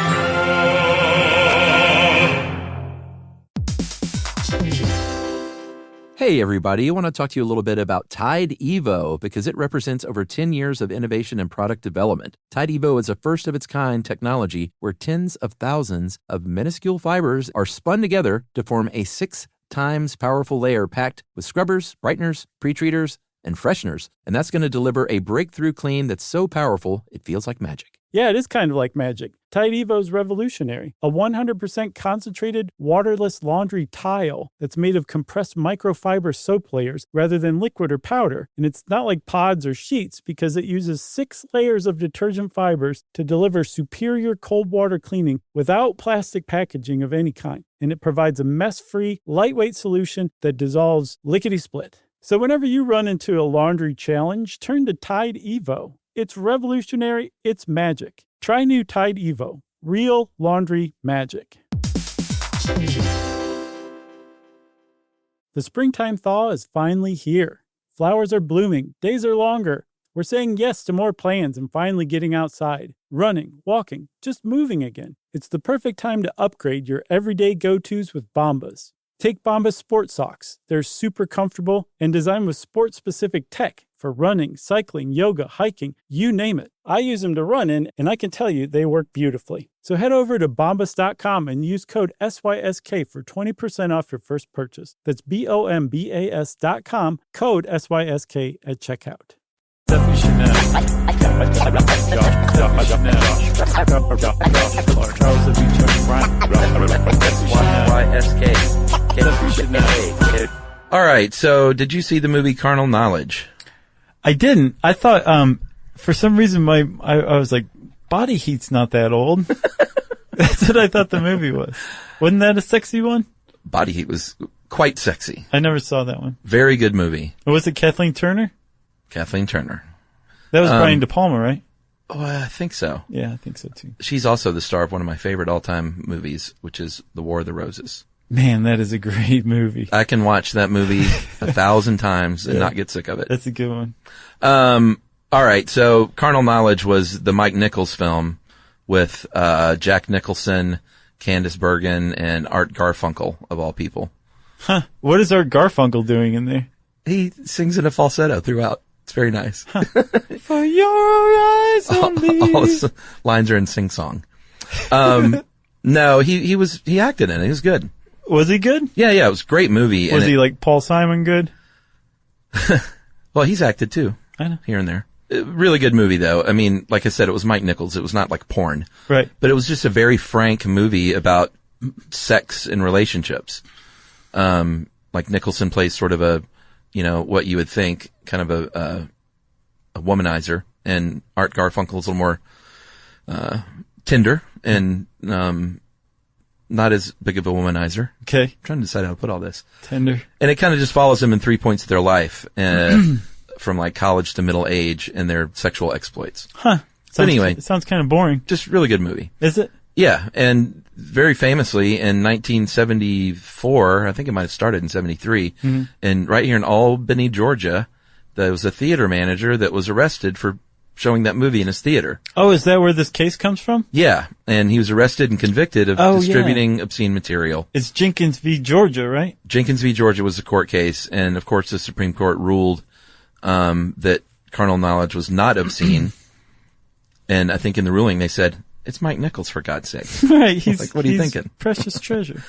Hey everybody, I want to talk to you a little bit about Tide Evo, because it represents over 10 years of innovation and product development. Tide Evo is a first-of-its-kind technology where tens of thousands of minuscule fibers are spun together to form a 6 times powerful layer packed with scrubbers, brighteners, pre-treaters, and fresheners. And that's going to deliver a breakthrough clean that's so powerful it feels like magic. Yeah, it is kind of like magic. Tide Evo is revolutionary. A 100% concentrated, waterless laundry tile that's made of compressed microfiber soap layers rather than liquid or powder. And it's not like pods or sheets, because it uses 6 layers of detergent fibers to deliver superior cold water cleaning without plastic packaging of any kind. And it provides a mess-free, lightweight solution that dissolves lickety-split. So whenever you run into a laundry challenge, turn to Tide Evo. It's revolutionary. It's magic. Try new Tide Evo. Real laundry magic. The springtime thaw is finally here. Flowers are blooming. Days are longer. We're saying yes to more plans and finally getting outside. Running, walking, just moving again. It's the perfect time to upgrade your everyday go-tos with Bombas. Take Bombas sports socks. They're super comfortable and designed with sport-specific tech for running, cycling, yoga, hiking, you name it. I use them to run in, and I can tell you they work beautifully. So head over to bombas.com and use code SYSK for 20% off your first purchase. That's BOMBAS.com, code SYSK at checkout. Stuff you should know. All right, so did you see the movie Carnal Knowledge? I didn't. I thought, for some reason, I was like, Body Heat's not that old. That's what I thought the movie was. Wasn't that a sexy one? Body Heat was quite sexy. I never saw that one. Very good movie. Was it Kathleen Turner? Kathleen Turner. That was Brian De Palma, right? Oh, I think so. Yeah, I think so too. She's also the star of one of my favorite all-time movies, which is The War of the Roses. Man, that is a great movie. I can watch that movie 1,000 times and not get sick of it. That's a good one. All right, so Carnal Knowledge was the Mike Nichols film with Jack Nicholson, Candice Bergen, and Art Garfunkel, of all people. Huh. What is Art Garfunkel doing in there? He sings in a falsetto throughout. It's very nice. Huh. For your eyes only. All his lines are in sing-song. No, he acted in it. He was good. Was he good? Yeah, it was a great movie. Was he like Paul Simon good? Well, he's acted too. I know. Here and there. Really good movie, though. I mean, like I said, it was Mike Nichols. It was not like porn. Right. But it was just a very frank movie about sex and relationships. Like Nicholson plays sort of a, what you would think, kind of a womanizer. And Art Garfunkel's a little more tender and not as big of a womanizer. Okay. I'm trying to decide how to put all this. Tender. And it kind of just follows them in 3 points of their life. From like college to middle age and their sexual exploits. Huh. But anyway. It sounds kind of boring. Just really good movie. Is it? Yeah. And very famously in 1974, I think it might have started in 73, and right here in Albany, Georgia, there was a theater manager that was arrested for showing that movie in his theater. Oh, is that where this case comes from? Yeah. And he was arrested and convicted of distributing obscene material. It's Jenkins v. Georgia, right? Jenkins v. Georgia was the court case. And of course the Supreme Court ruled that carnal knowledge was not obscene. And I think in the ruling they said, it's Mike Nichols, for God's sake. Right. He's like, what are you thinking? Precious treasure.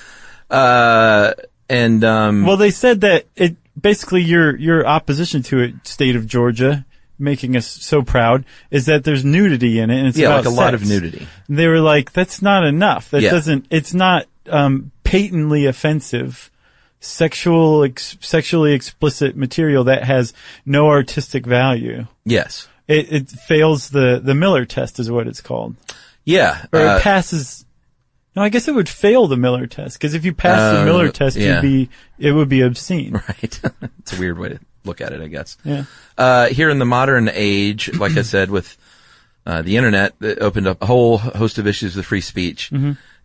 Well, they said that it basically your opposition to it, state of Georgia, making us so proud, is that there's nudity in it, and it's about like a sex. lot of nudity. And they were like, that's not enough. It's not patently offensive, sexually explicit material that has no artistic value. Yes. It fails the Miller test, is what it's called. Yeah. Or it passes. No, I guess it would fail the Miller test, because if you pass the Miller test, it would be obscene. Right. It's a weird way to look at it, I guess. Yeah. Here in the modern age, like I said, with the internet, it opened up a whole host of issues with free speech.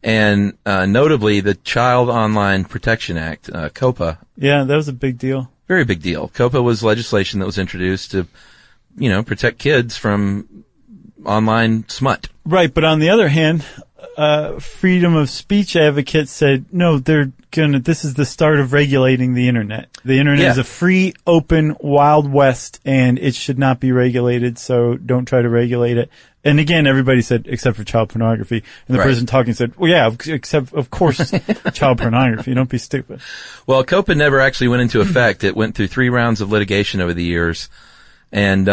And notably, the Child Online Protection Act, COPA. Yeah, that was a big deal. Very big deal. COPA was legislation that was introduced to, protect kids from online smut. Right, but on the other hand, freedom of speech advocates said, no, this is the start of regulating the internet. The internet is a free, open, wild west, and it should not be regulated, so don't try to regulate it. And again, everybody said, except for child pornography. And the person talking said, well, yeah, except, of course, child pornography. Don't be stupid. Well, COPA never actually went into effect. It went through 3 rounds of litigation over the years. And,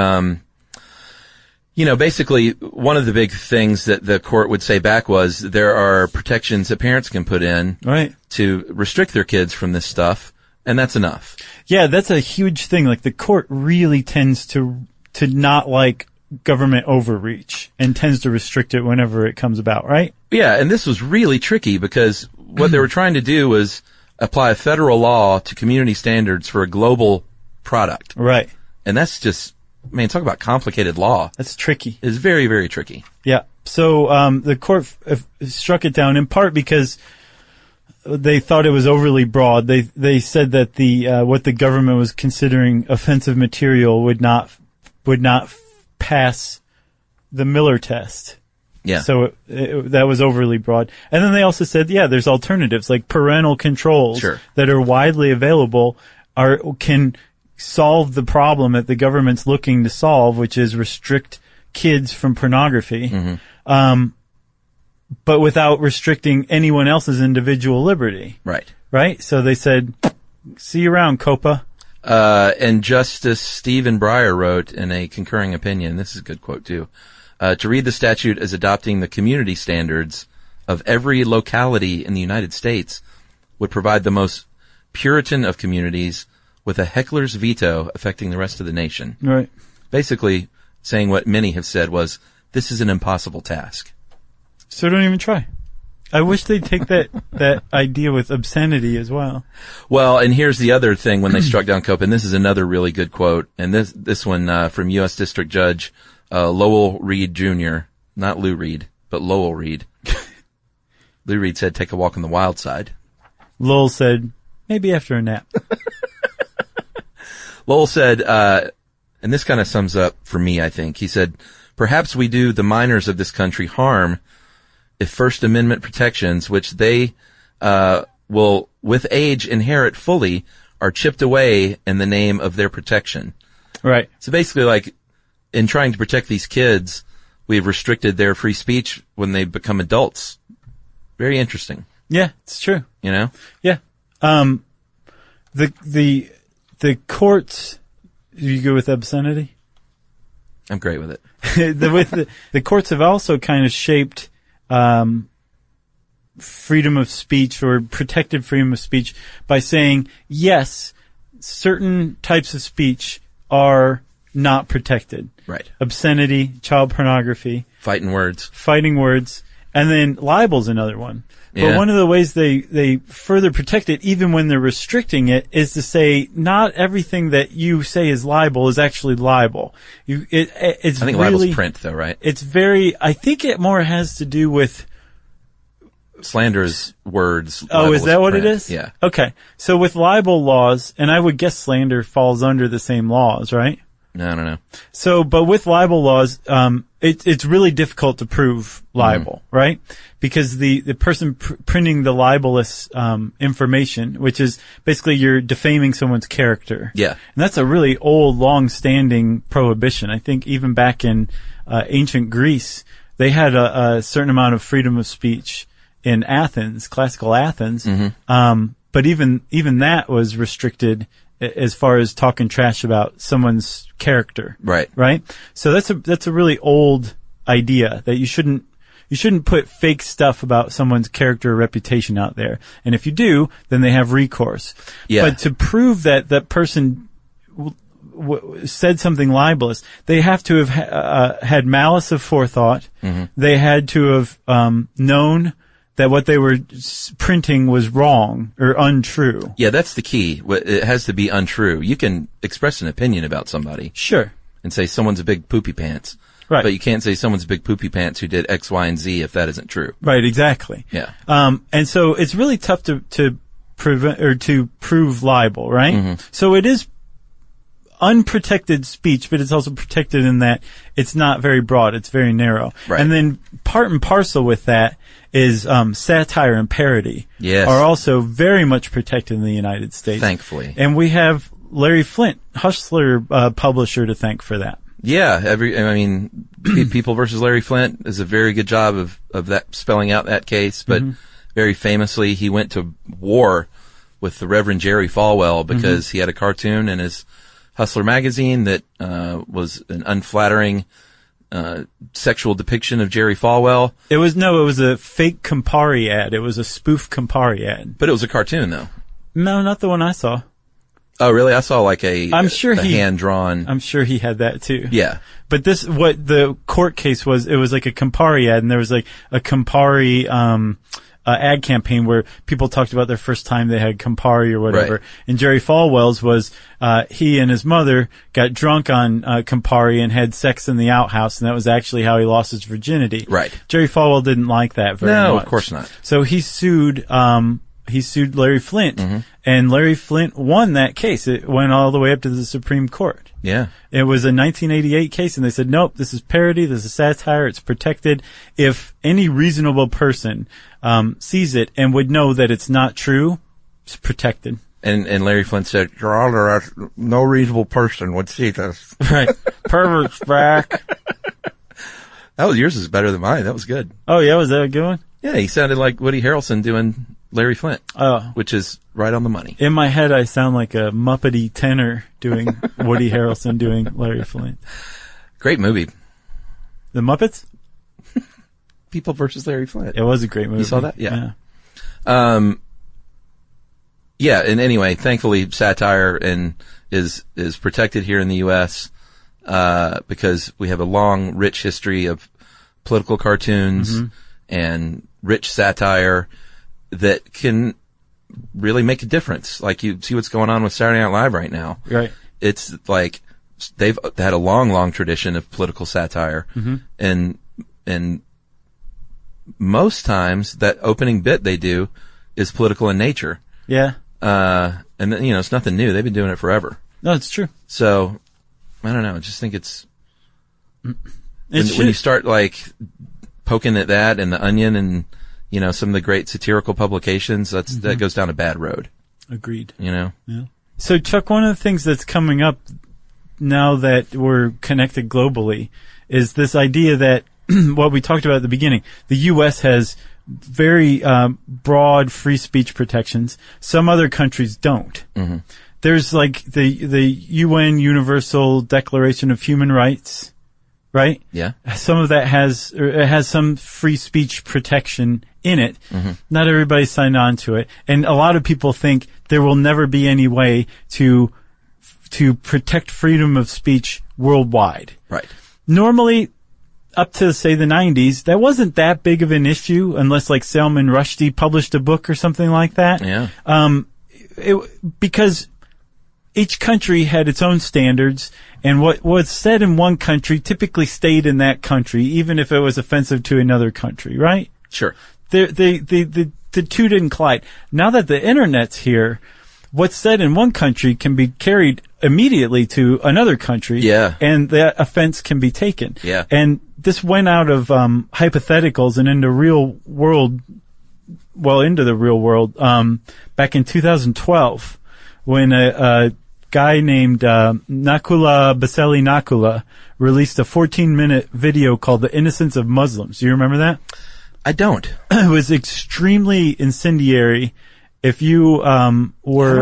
basically one of the big things that the court would say back was there are protections that parents can put in to restrict their kids from this stuff, and that's enough. Yeah, that's a huge thing. Like, the court really tends to not like government overreach and tends to restrict it whenever it comes about, right? Yeah, and this was really tricky because what they were trying to do was apply a federal law to community standards for a global product. Right. And that's just, talk about complicated law. That's tricky. It's very, very tricky. Yeah. So the court struck it down in part because they thought it was overly broad. They said that what the government was considering offensive material would not pass the Miller test. Yeah. So that was overly broad. And then they also said, there's alternatives like parental controls that are widely available can solve the problem that the government's looking to solve, which is restrict kids from pornography, but without restricting anyone else's individual liberty. Right. Right? So they said, see you around, COPA. And Justice Stephen Breyer wrote in a concurring opinion, this is a good quote too, to read the statute as adopting the community standards of every locality in the United States would provide the most Puritan of communities with a heckler's veto affecting the rest of the nation. Right. Basically saying what many have said was, this is an impossible task. So don't even try. I wish they'd take that idea with obscenity as well. Well, and here's the other thing when they struck down COPA, and this is another really good quote, and this one from U.S. District Judge Lowell Reed Jr., not Lou Reed, but Lowell Reed. Lou Reed said, take a walk on the wild side. Lowell said, maybe after a nap. Lowell said, and this kind of sums up for me, I think. He said, perhaps we do the miners of this country harm if First Amendment protections, which they will with age inherit fully, are chipped away in the name of their protection. Right. So basically, like, in trying to protect these kids, we've restricted their free speech when they become adults. Very interesting. Yeah, it's true. You know? Yeah. The courts, you go with obscenity? I'm great with it. The courts have also kind of shaped freedom of speech or protected freedom of speech by saying, yes, certain types of speech are not protected. Right. Obscenity, child pornography. Fighting words. And then libel's another one. But Yeah. one of the ways they further protect it, even when they're restricting it, is to say not everything that you say is libel is actually libel. It's I think really, libel's print, though, right? I think it more has to do with. Slander is words. Oh, libel is that what print. it is? Yeah. Okay. So with libel laws, and I would guess slander falls under the same laws, right? No, I don't know. So, but with libel laws, it's really difficult to prove libel, right? Because the person printing the libelous information, which is basically you're defaming someone's character. Yeah. And that's a really old, long-standing prohibition. I think even back in ancient Greece, they had a certain amount of freedom of speech in Athens, classical Athens. But even that was restricted as far as talking trash about someone's character. Right. Right? So that's a really old idea that you shouldn't put fake stuff about someone's character or reputation out there. And if you do, then they have recourse. Yeah. But to prove that that person said something libelous, they have to have had malice of forethought. They had to have known that what they were printing was wrong or untrue. Yeah, that's the key. It has to be untrue. You can express an opinion about somebody Sure. and say someone's a big poopy pants. Right. But you can't say someone's a big poopy pants who did X, Y, and Z if that isn't true. Right, exactly. Yeah. And so it's really tough to prevent or to prove libel, right? So it is unprotected speech, but it's also protected in that it's not very broad, it's very narrow. Right. And then part and parcel with that is satire and parody Yes. are also very much protected in the United States. Thankfully. And we have Larry Flint, Hustler publisher, to thank for that. Yeah, People versus Larry Flint is a very good job of that spelling out that case, but very famously he went to war with the Reverend Jerry Falwell because he had a cartoon in his Hustler magazine that was an unflattering sexual depiction of Jerry Falwell. It was a fake Campari ad. It was a spoof Campari ad. But it was a cartoon, though. No, not the one I saw. Oh, really? I saw like I'm sure a hand-drawn. I'm sure he had that too. Yeah. But what the court case was, it was like a Campari ad, and there was like a Campari ad campaign where people talked about their first time they had Campari or whatever. Right. And Jerry Falwell's was he and his mother got drunk on Campari and had sex in the outhouse, and that was actually how he lost his virginity. Right. Jerry Falwell didn't like that very much. No, of course not. So he sued Larry Flint, and Larry Flint won that case. It went all the way up to the Supreme Court. Yeah. It was a 1988 case, and they said, nope, this is parody, this is satire, it's protected. If any reasonable person sees it and would know that it's not true, it's protected. And Larry Flint said, Your Honor, no reasonable person would see this. Right. Pervert's back. Yours is better than mine. That was good. Oh, yeah, was that a good one? Yeah, he sounded like Woody Harrelson doing Larry Flint, Oh. which is right on the money. In my head, I sound like a Muppety tenor doing Woody Harrelson doing Larry Flint. Great movie. The Muppets? People versus Larry Flint. It was a great movie. You saw that? Yeah. Yeah, and anyway, thankfully satire is protected here in the U.S. Because we have a long, rich history of political cartoons and rich satire that can really make a difference. Like you see what's going on with Saturday Night Live right now. Right. It's like they've had a long tradition of political satire. And most times that opening bit they do is political in nature. Yeah. And then, it's nothing new. They've been doing it forever. No, it's true. So, I don't know. I just think it's when you start like poking at that and the Onion and, some of the great satirical publications, that goes down a bad road. Agreed. Yeah. So, Chuck, one of the things that's coming up now that we're connected globally is this idea that what we talked about at the beginning, the U.S. has very broad free speech protections. Some other countries don't. There's like the UN Universal Declaration of Human Rights, right? Yeah. Some of that has some free speech protection in it. Not everybody signed on to it, and a lot of people think there will never be any way to protect freedom of speech worldwide. Right. Normally, up to, say, the 90s, that wasn't that big of an issue unless, like, Salman Rushdie published a book or something like that. Yeah. Because each country had its own standards, and what was said in one country typically stayed in that country, even if it was offensive to another country, right? Sure. The two didn't collide. Now that the Internet's here, what's said in one country can be carried immediately to another country. Yeah. And that offense can be taken. Yeah. And this went out of hypotheticals and into the real world back in 2012 when a guy named Nakula Baseli Nakula released a 14-minute video called The Innocence of Muslims. Do you remember that? I don't. It was extremely incendiary. If you were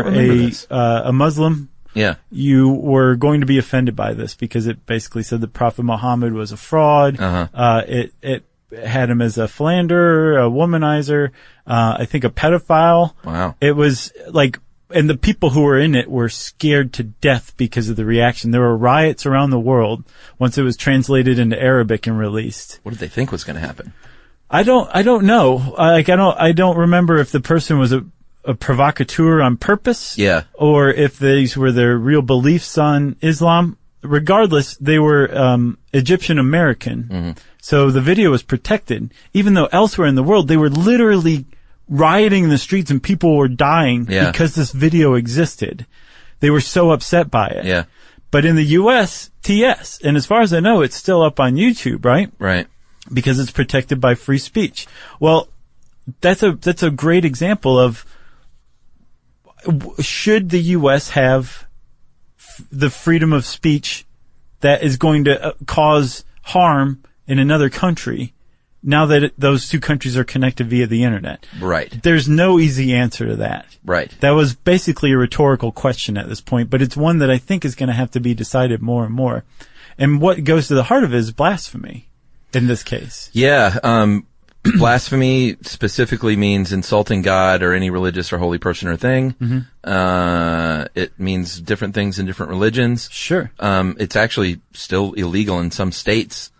a Muslim, yeah, you were going to be offended by this because it basically said the Prophet Muhammad was a fraud. It had him as a philanderer, a womanizer, I think a pedophile. Wow. It was like, and the people who were in it were scared to death because of the reaction. There were riots around the world once it was translated into Arabic and released. What did they think was going to happen? I don't know. I don't remember if the person was a provocateur on purpose. Yeah. Or if these were their real beliefs on Islam. Regardless, they were Egyptian American. So the video was protected. Even though elsewhere in the world, they were literally rioting in the streets and people were dying because this video existed. They were so upset by it. Yeah. But in the U.S., TS, and as far as I know, it's still up on YouTube, right? Right. Because it's protected by free speech. Well, that's a great example of should the U.S. have the freedom of speech that is going to cause harm in another country now that those two countries are connected via the internet? Right. There's no easy answer to that. Right. That was basically a rhetorical question at this point, but it's one that I think is going to have to be decided more and more. And what goes to the heart of it is blasphemy in this case. Yeah. Blasphemy specifically means insulting God or any religious or holy person or thing. It means different things in different religions. Sure. It's actually still illegal in some states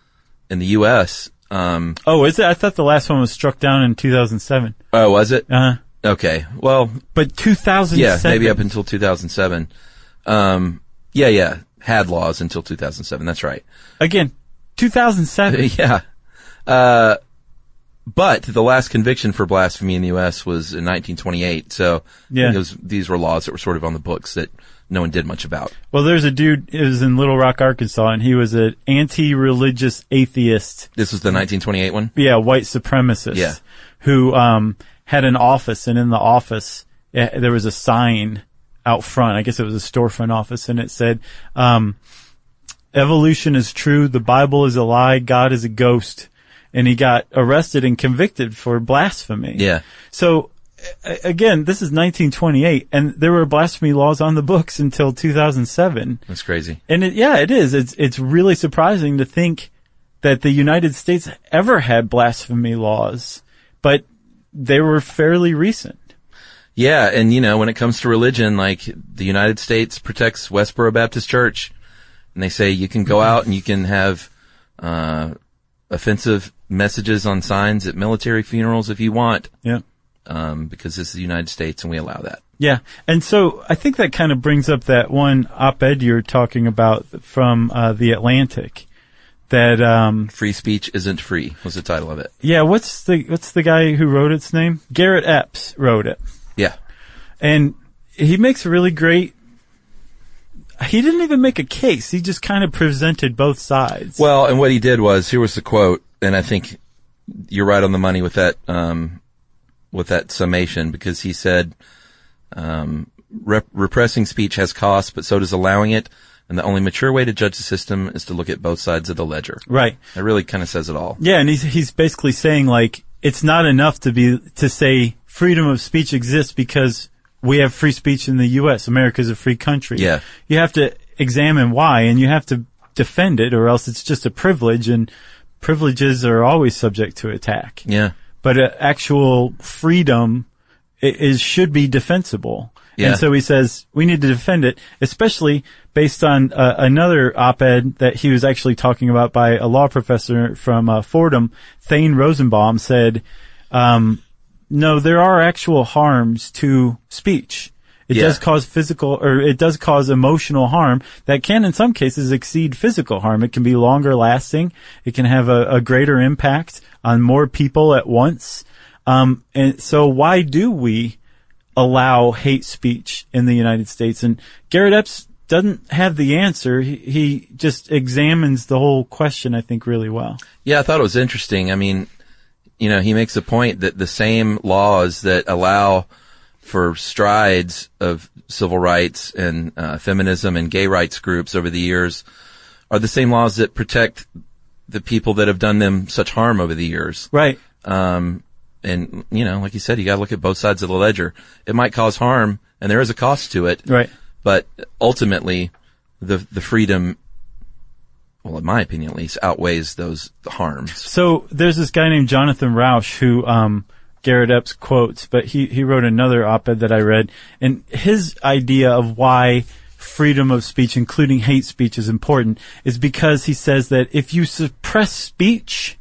in the U.S. Oh, is it? I thought the last one was struck down in 2007. Oh, was it? Uh-huh. Okay. Well, but 2007. Yeah, maybe up until 2007. Yeah. Had laws until 2007. That's right. Again, 2007. Yeah. But the last conviction for blasphemy in the U.S. was in 1928. So these were laws that were sort of on the books that no one did much about. Well, there's a dude, it was in Little Rock, Arkansas, and he was an anti-religious atheist. This was the 1928 one? Yeah, white supremacist. Yeah. Who had an office, and in the office there was a sign out front. I guess it was a storefront office, and it said, evolution is true, the Bible is a lie, God is a ghost. And he got arrested and convicted for blasphemy. Yeah. So, again, this is 1928, and there were blasphemy laws on the books until 2007. That's crazy. And it is. It's really surprising to think that the United States ever had blasphemy laws, but they were fairly recent. Yeah, and when it comes to religion, like the United States protects Westboro Baptist Church, and they say you can go out and you can have offensive messages on signs at military funerals if you want. Yeah. because this is the United States and we allow that. Yeah. And so I think that kind of brings up that one op-ed you're talking about from The Atlantic. That Free Speech Isn't Free was the title of it. Yeah, what's the guy who wrote its name? Garrett Epps wrote it. Yeah. And he makes a really great. He didn't even make a case. He just kind of presented both sides. Well, and what he did was, here was the quote, and I think you're right on the money with that summation, because he said, repressing speech has costs, but so does allowing it. And the only mature way to judge the system is to look at both sides of the ledger. Right. That really kind of says it all. Yeah, and he's basically saying, like, it's not enough to say freedom of speech exists because we have free speech in the U.S. America's a free country. Yeah. You have to examine why, and you have to defend it, or else it's just a privilege, and privileges are always subject to attack. Yeah. But actual freedom should be defensible. Yeah. And so he says we need to defend it, especially based on another op-ed that he was actually talking about by a law professor from Fordham, Thane Rosenbaum, said, no, there are actual harms to speech. It does cause physical, or it does cause emotional harm that can, in some cases, exceed physical harm. It can be longer lasting. It can have a greater impact on more people at once. And so why do we allow hate speech in the United States? And Garrett Epps doesn't have the answer. He just examines the whole question, I think, really well. Yeah, I thought it was interesting. I mean, he makes the point that the same laws that allow for strides of civil rights and feminism and gay rights groups over the years are the same laws that protect the people that have done them such harm over the years. Right. And, like you said, you gotta look at both sides of the ledger. It might cause harm, and there is a cost to it. Right. But ultimately, the freedom, well, in my opinion at least, outweighs the harms. So there's this guy named Jonathan Rauch who, Garrett Epps quotes, but he wrote another op-ed that I read, and his idea of why freedom of speech, including hate speech, is important is because he says that if you suppress speech,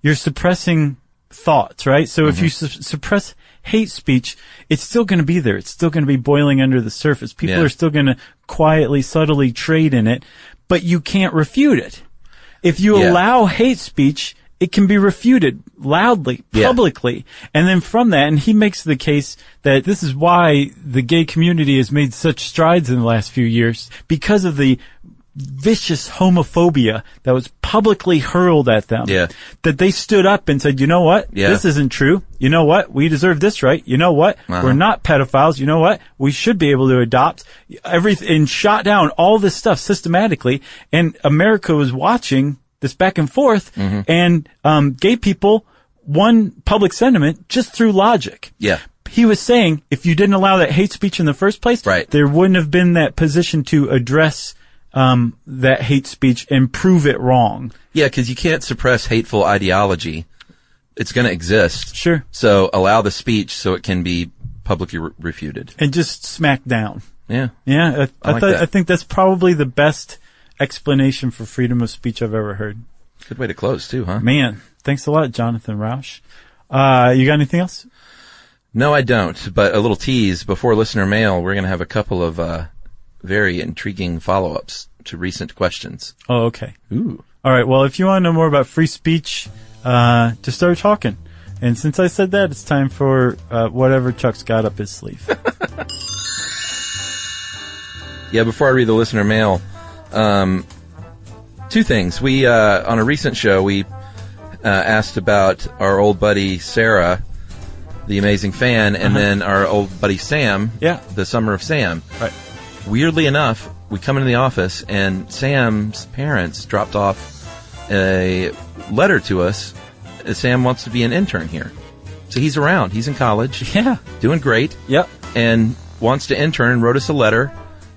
you're suppressing thoughts, right? So if you suppress hate speech, it's still going to be there. It's still going to be boiling under the surface. People are still going to quietly, subtly trade in it, but you can't refute it. If you allow hate speech, it can be refuted loudly, publicly. And then from that, and he makes the case that this is why the gay community has made such strides in the last few years, because of the vicious homophobia that was publicly hurled at them. Yeah. That they stood up and said, you know what? Yeah. This isn't true. You know what? We deserve this right. You know what? We're not pedophiles. You know what? We should be able to adopt everything, and shot down all this stuff systematically. And America was watching this back and forth, and gay people won public sentiment just through logic. Yeah. He was saying if you didn't allow that hate speech in the first place, there wouldn't have been that position to address that hate speech and prove it wrong. Yeah, because you can't suppress hateful ideology. It's going to exist. Sure. So allow the speech so it can be publicly refuted. And just smack down. Yeah. Yeah, I think that's probably the best explanation for freedom of speech I've ever heard. Good way to close, too, huh? Man, thanks a lot, Jonathan Rauch. You got anything else? No, I don't. But a little tease, before listener mail, we're going to have a couple of very intriguing follow-ups to recent questions. Oh, okay. Ooh. All right, well, if you want to know more about free speech, just start talking. And since I said that, it's time for whatever Chuck's got up his sleeve. Yeah, before I read the listener mail, two things. We, on a recent show, we asked about our old buddy Sarah, the amazing fan, and then our old buddy Sam, the Summer of Sam. Right. Weirdly enough, we come into the office, and Sam's parents dropped off a letter to us. Sam wants to be an intern here. So he's around. He's in college. Yeah. Doing great. Yep. And wants to intern, and wrote us a letter.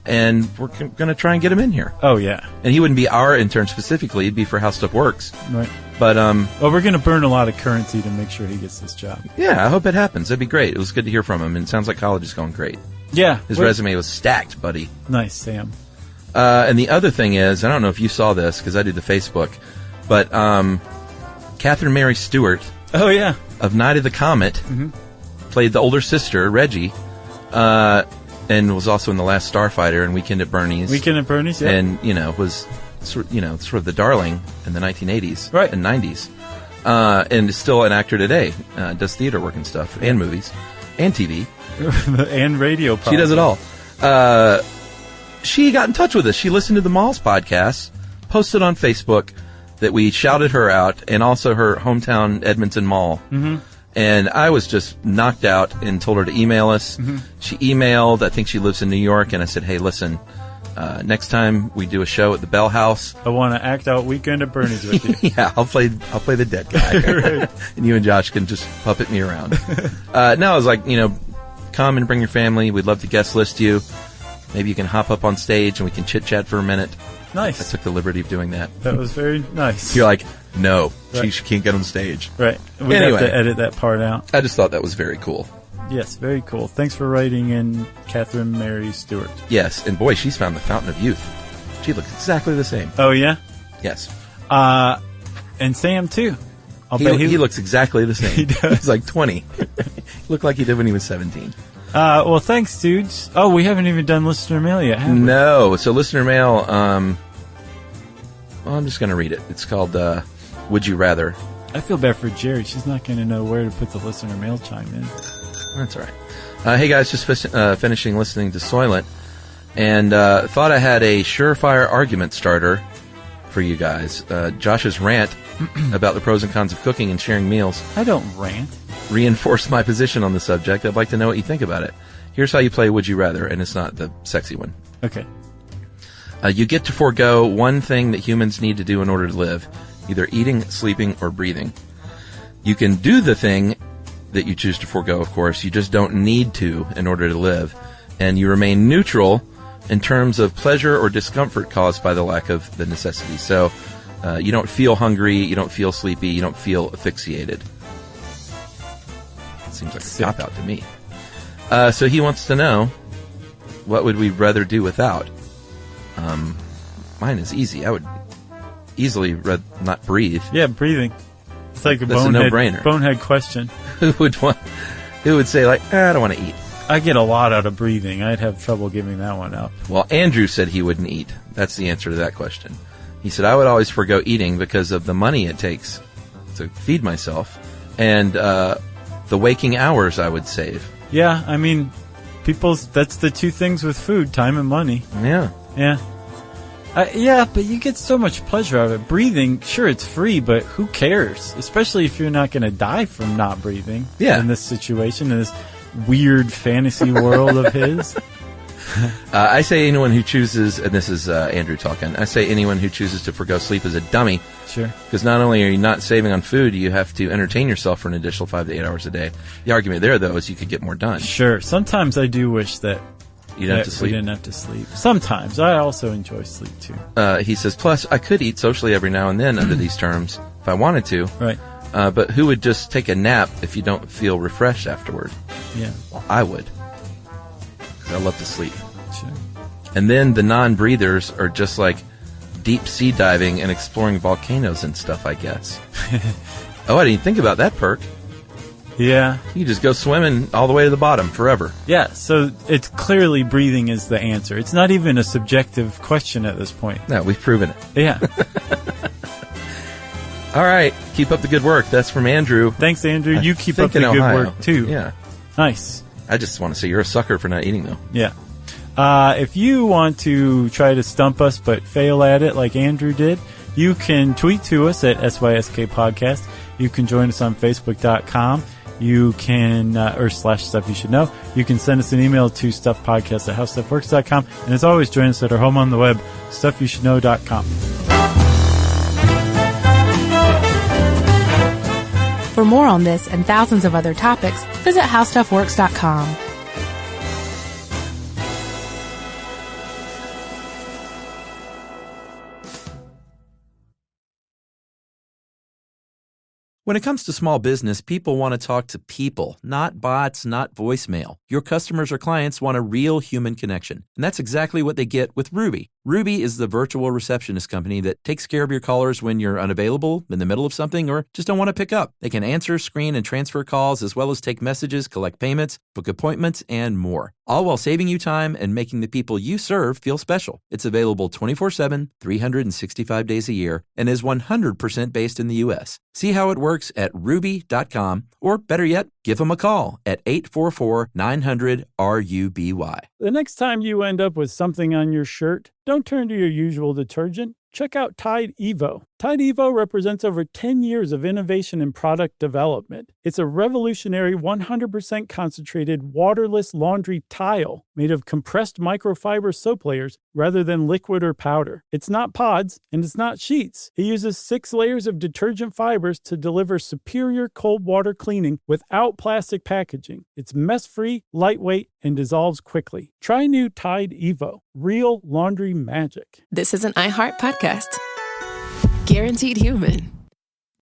And we're going to try and get him in here. Oh, yeah. And he wouldn't be our intern specifically. It'd be for How Stuff Works. Right. But, well, we're going to burn a lot of currency to make sure he gets this job. Yeah, I hope it happens. That'd be great. It was good to hear from him. And it sounds like college is going great. Yeah. His resume was stacked, buddy. Nice, Sam. And the other thing is, I don't know if you saw this, because I do the Facebook, but Catherine Mary Stewart oh, yeah. of Night of the Comet played the older sister, Reggie, and was also in The Last Starfighter and Weekend at Bernie's. Weekend at Bernie's, yeah. And, was sort of the darling in the 1980s Right. and 90s. And is still an actor today. Does theater work and stuff, and movies, and TV. And radio. She does it all. She got in touch with us. She listened to the Malls podcast, posted on Facebook that we shouted her out, and also her hometown Edmonton Mall. Mm-hmm. And I was just knocked out and told her to email us. Mm-hmm. She emailed. I think she lives in New York. And I said, hey, listen, next time we do a show at the Bell House, I want to act out Weekend at Bernie's with you. Yeah, I'll play the dead guy. Right. And you and Josh can just puppet me around. No, I was like, come and bring your family. We'd love to guest list you. Maybe you can hop up on stage and we can chit-chat for a minute. Nice. I took the liberty of doing that. That was very nice. You're like, no, right. she can't get on stage. Right. We'd have to edit that part out. I just thought that was very cool. Yes, very cool. Thanks for writing in, Catherine Mary Stewart. Yes, and boy, she's found the fountain of youth. She looks exactly the same. Oh, yeah? Yes. And Sam, too. He looks exactly the same. He does. He's like 20. He looked like he did when he was 17. Well, thanks, dudes. Oh, we haven't even done listener mail yet, have we? No. So listener mail, well, I'm just going to read it. It's called Would You Rather? I feel bad for Jerry. She's not going to know where to put the listener mail chime in. That's all right. Hey, guys, just finishing listening to Soylent, and thought I had a surefire argument starter for you guys. Josh's rant about the pros and cons of cooking and sharing meals. I don't rant. Reinforced my position on the subject. I'd like to know what you think about it. Here's how you play Would You Rather, and it's not the sexy one. Okay. You get to forego one thing that humans need to do in order to live, either eating, sleeping, or breathing. You can do the thing that you choose to forego, of course. You just don't need to in order to live. And you remain neutral in terms of pleasure or discomfort caused by the lack of the necessity. So you don't feel hungry, you don't feel sleepy, you don't feel asphyxiated. Seems like a cop-out to me. So he wants to know, what would we rather do without? Mine is easy. I would easily not breathe. Yeah, breathing. It's like That's a no-brainer. Bonehead question. Who would say, like, I don't want to eat? I get a lot out of breathing. I'd have trouble giving that one up. Well, Andrew said he wouldn't eat. That's the answer to that question. He said, I would always forego eating because of the money it takes to feed myself and the waking hours I would save. Yeah, I mean, that's the two things with food, time and money. Yeah. Yeah. Yeah, but you get so much pleasure out of it. Breathing, sure, it's free, but who cares? Especially if you're not going to die from not breathing. Yeah. In this situation, in this weird fantasy world of his. I say anyone who chooses, and this is Andrew talking, I say anyone who chooses to forgo sleep is a dummy. Sure. Because not only are you not saving on food, you have to entertain yourself for an additional 5 to 8 hours a day. The argument there, though, is you could get more done. Sure. Sometimes I do wish that you didn't have to sleep. We didn't have to sleep. Sometimes. I also enjoy sleep, too. He says, plus, I could eat socially every now and then under these terms, if I wanted to. Right. But who would just take a nap if you don't feel refreshed afterward? Yeah. Well, I would. Because I love to sleep. Sure. And then the non-breathers are just like deep sea diving and exploring volcanoes and stuff, I guess. Oh, I didn't think about that perk. Yeah. You just go swimming all the way to the bottom forever. Yeah, so it's clearly breathing is the answer. It's not even a subjective question at this point. No, we've proven it. Yeah. All right. Keep up the good work. That's from Andrew. Thanks, Andrew. You keep up the in good Ohio. work, too. Yeah. Nice. I just want to say you're a sucker for not eating, though. Yeah. If you want to try to stump us but fail at it like Andrew did, you can tweet to us at SYSK Podcast. You can join us on Facebook.com. You can, or / stuff you should know. You can send us an email to stuffpodcast@howstuffworks.com. And as always, join us at our home on the web, stuffyoushouldknow.com. For more on this and thousands of other topics, visit howstuffworks.com. When it comes to small business, people want to talk to people, not bots, not voicemail. Your customers or clients want a real human connection, and that's exactly what they get with Ruby. Ruby is the virtual receptionist company that takes care of your callers when you're unavailable, in the middle of something, or just don't want to pick up. They can answer, screen, and transfer calls, as well as take messages, collect payments, book appointments, and more. All while saving you time and making the people you serve feel special. It's available 24/7, 365 days a year, and is 100% based in the U.S. See how it works at ruby.com, or better yet, give them a call at 844-900-RUBY. The next time you end up with something on your shirt, don't turn to your usual detergent. Check out Tide Evo. Tide Evo represents over 10 years of innovation in product development. It's a revolutionary 100% concentrated waterless laundry tile made of compressed microfiber soap layers rather than liquid or powder. It's not pods and it's not sheets. It uses 6 layers of detergent fibers to deliver superior cold water cleaning without plastic packaging. It's mess-free, lightweight, and dissolves quickly. Try new Tide Evo. Real laundry magic. This is an iHeart podcast. Guaranteed human.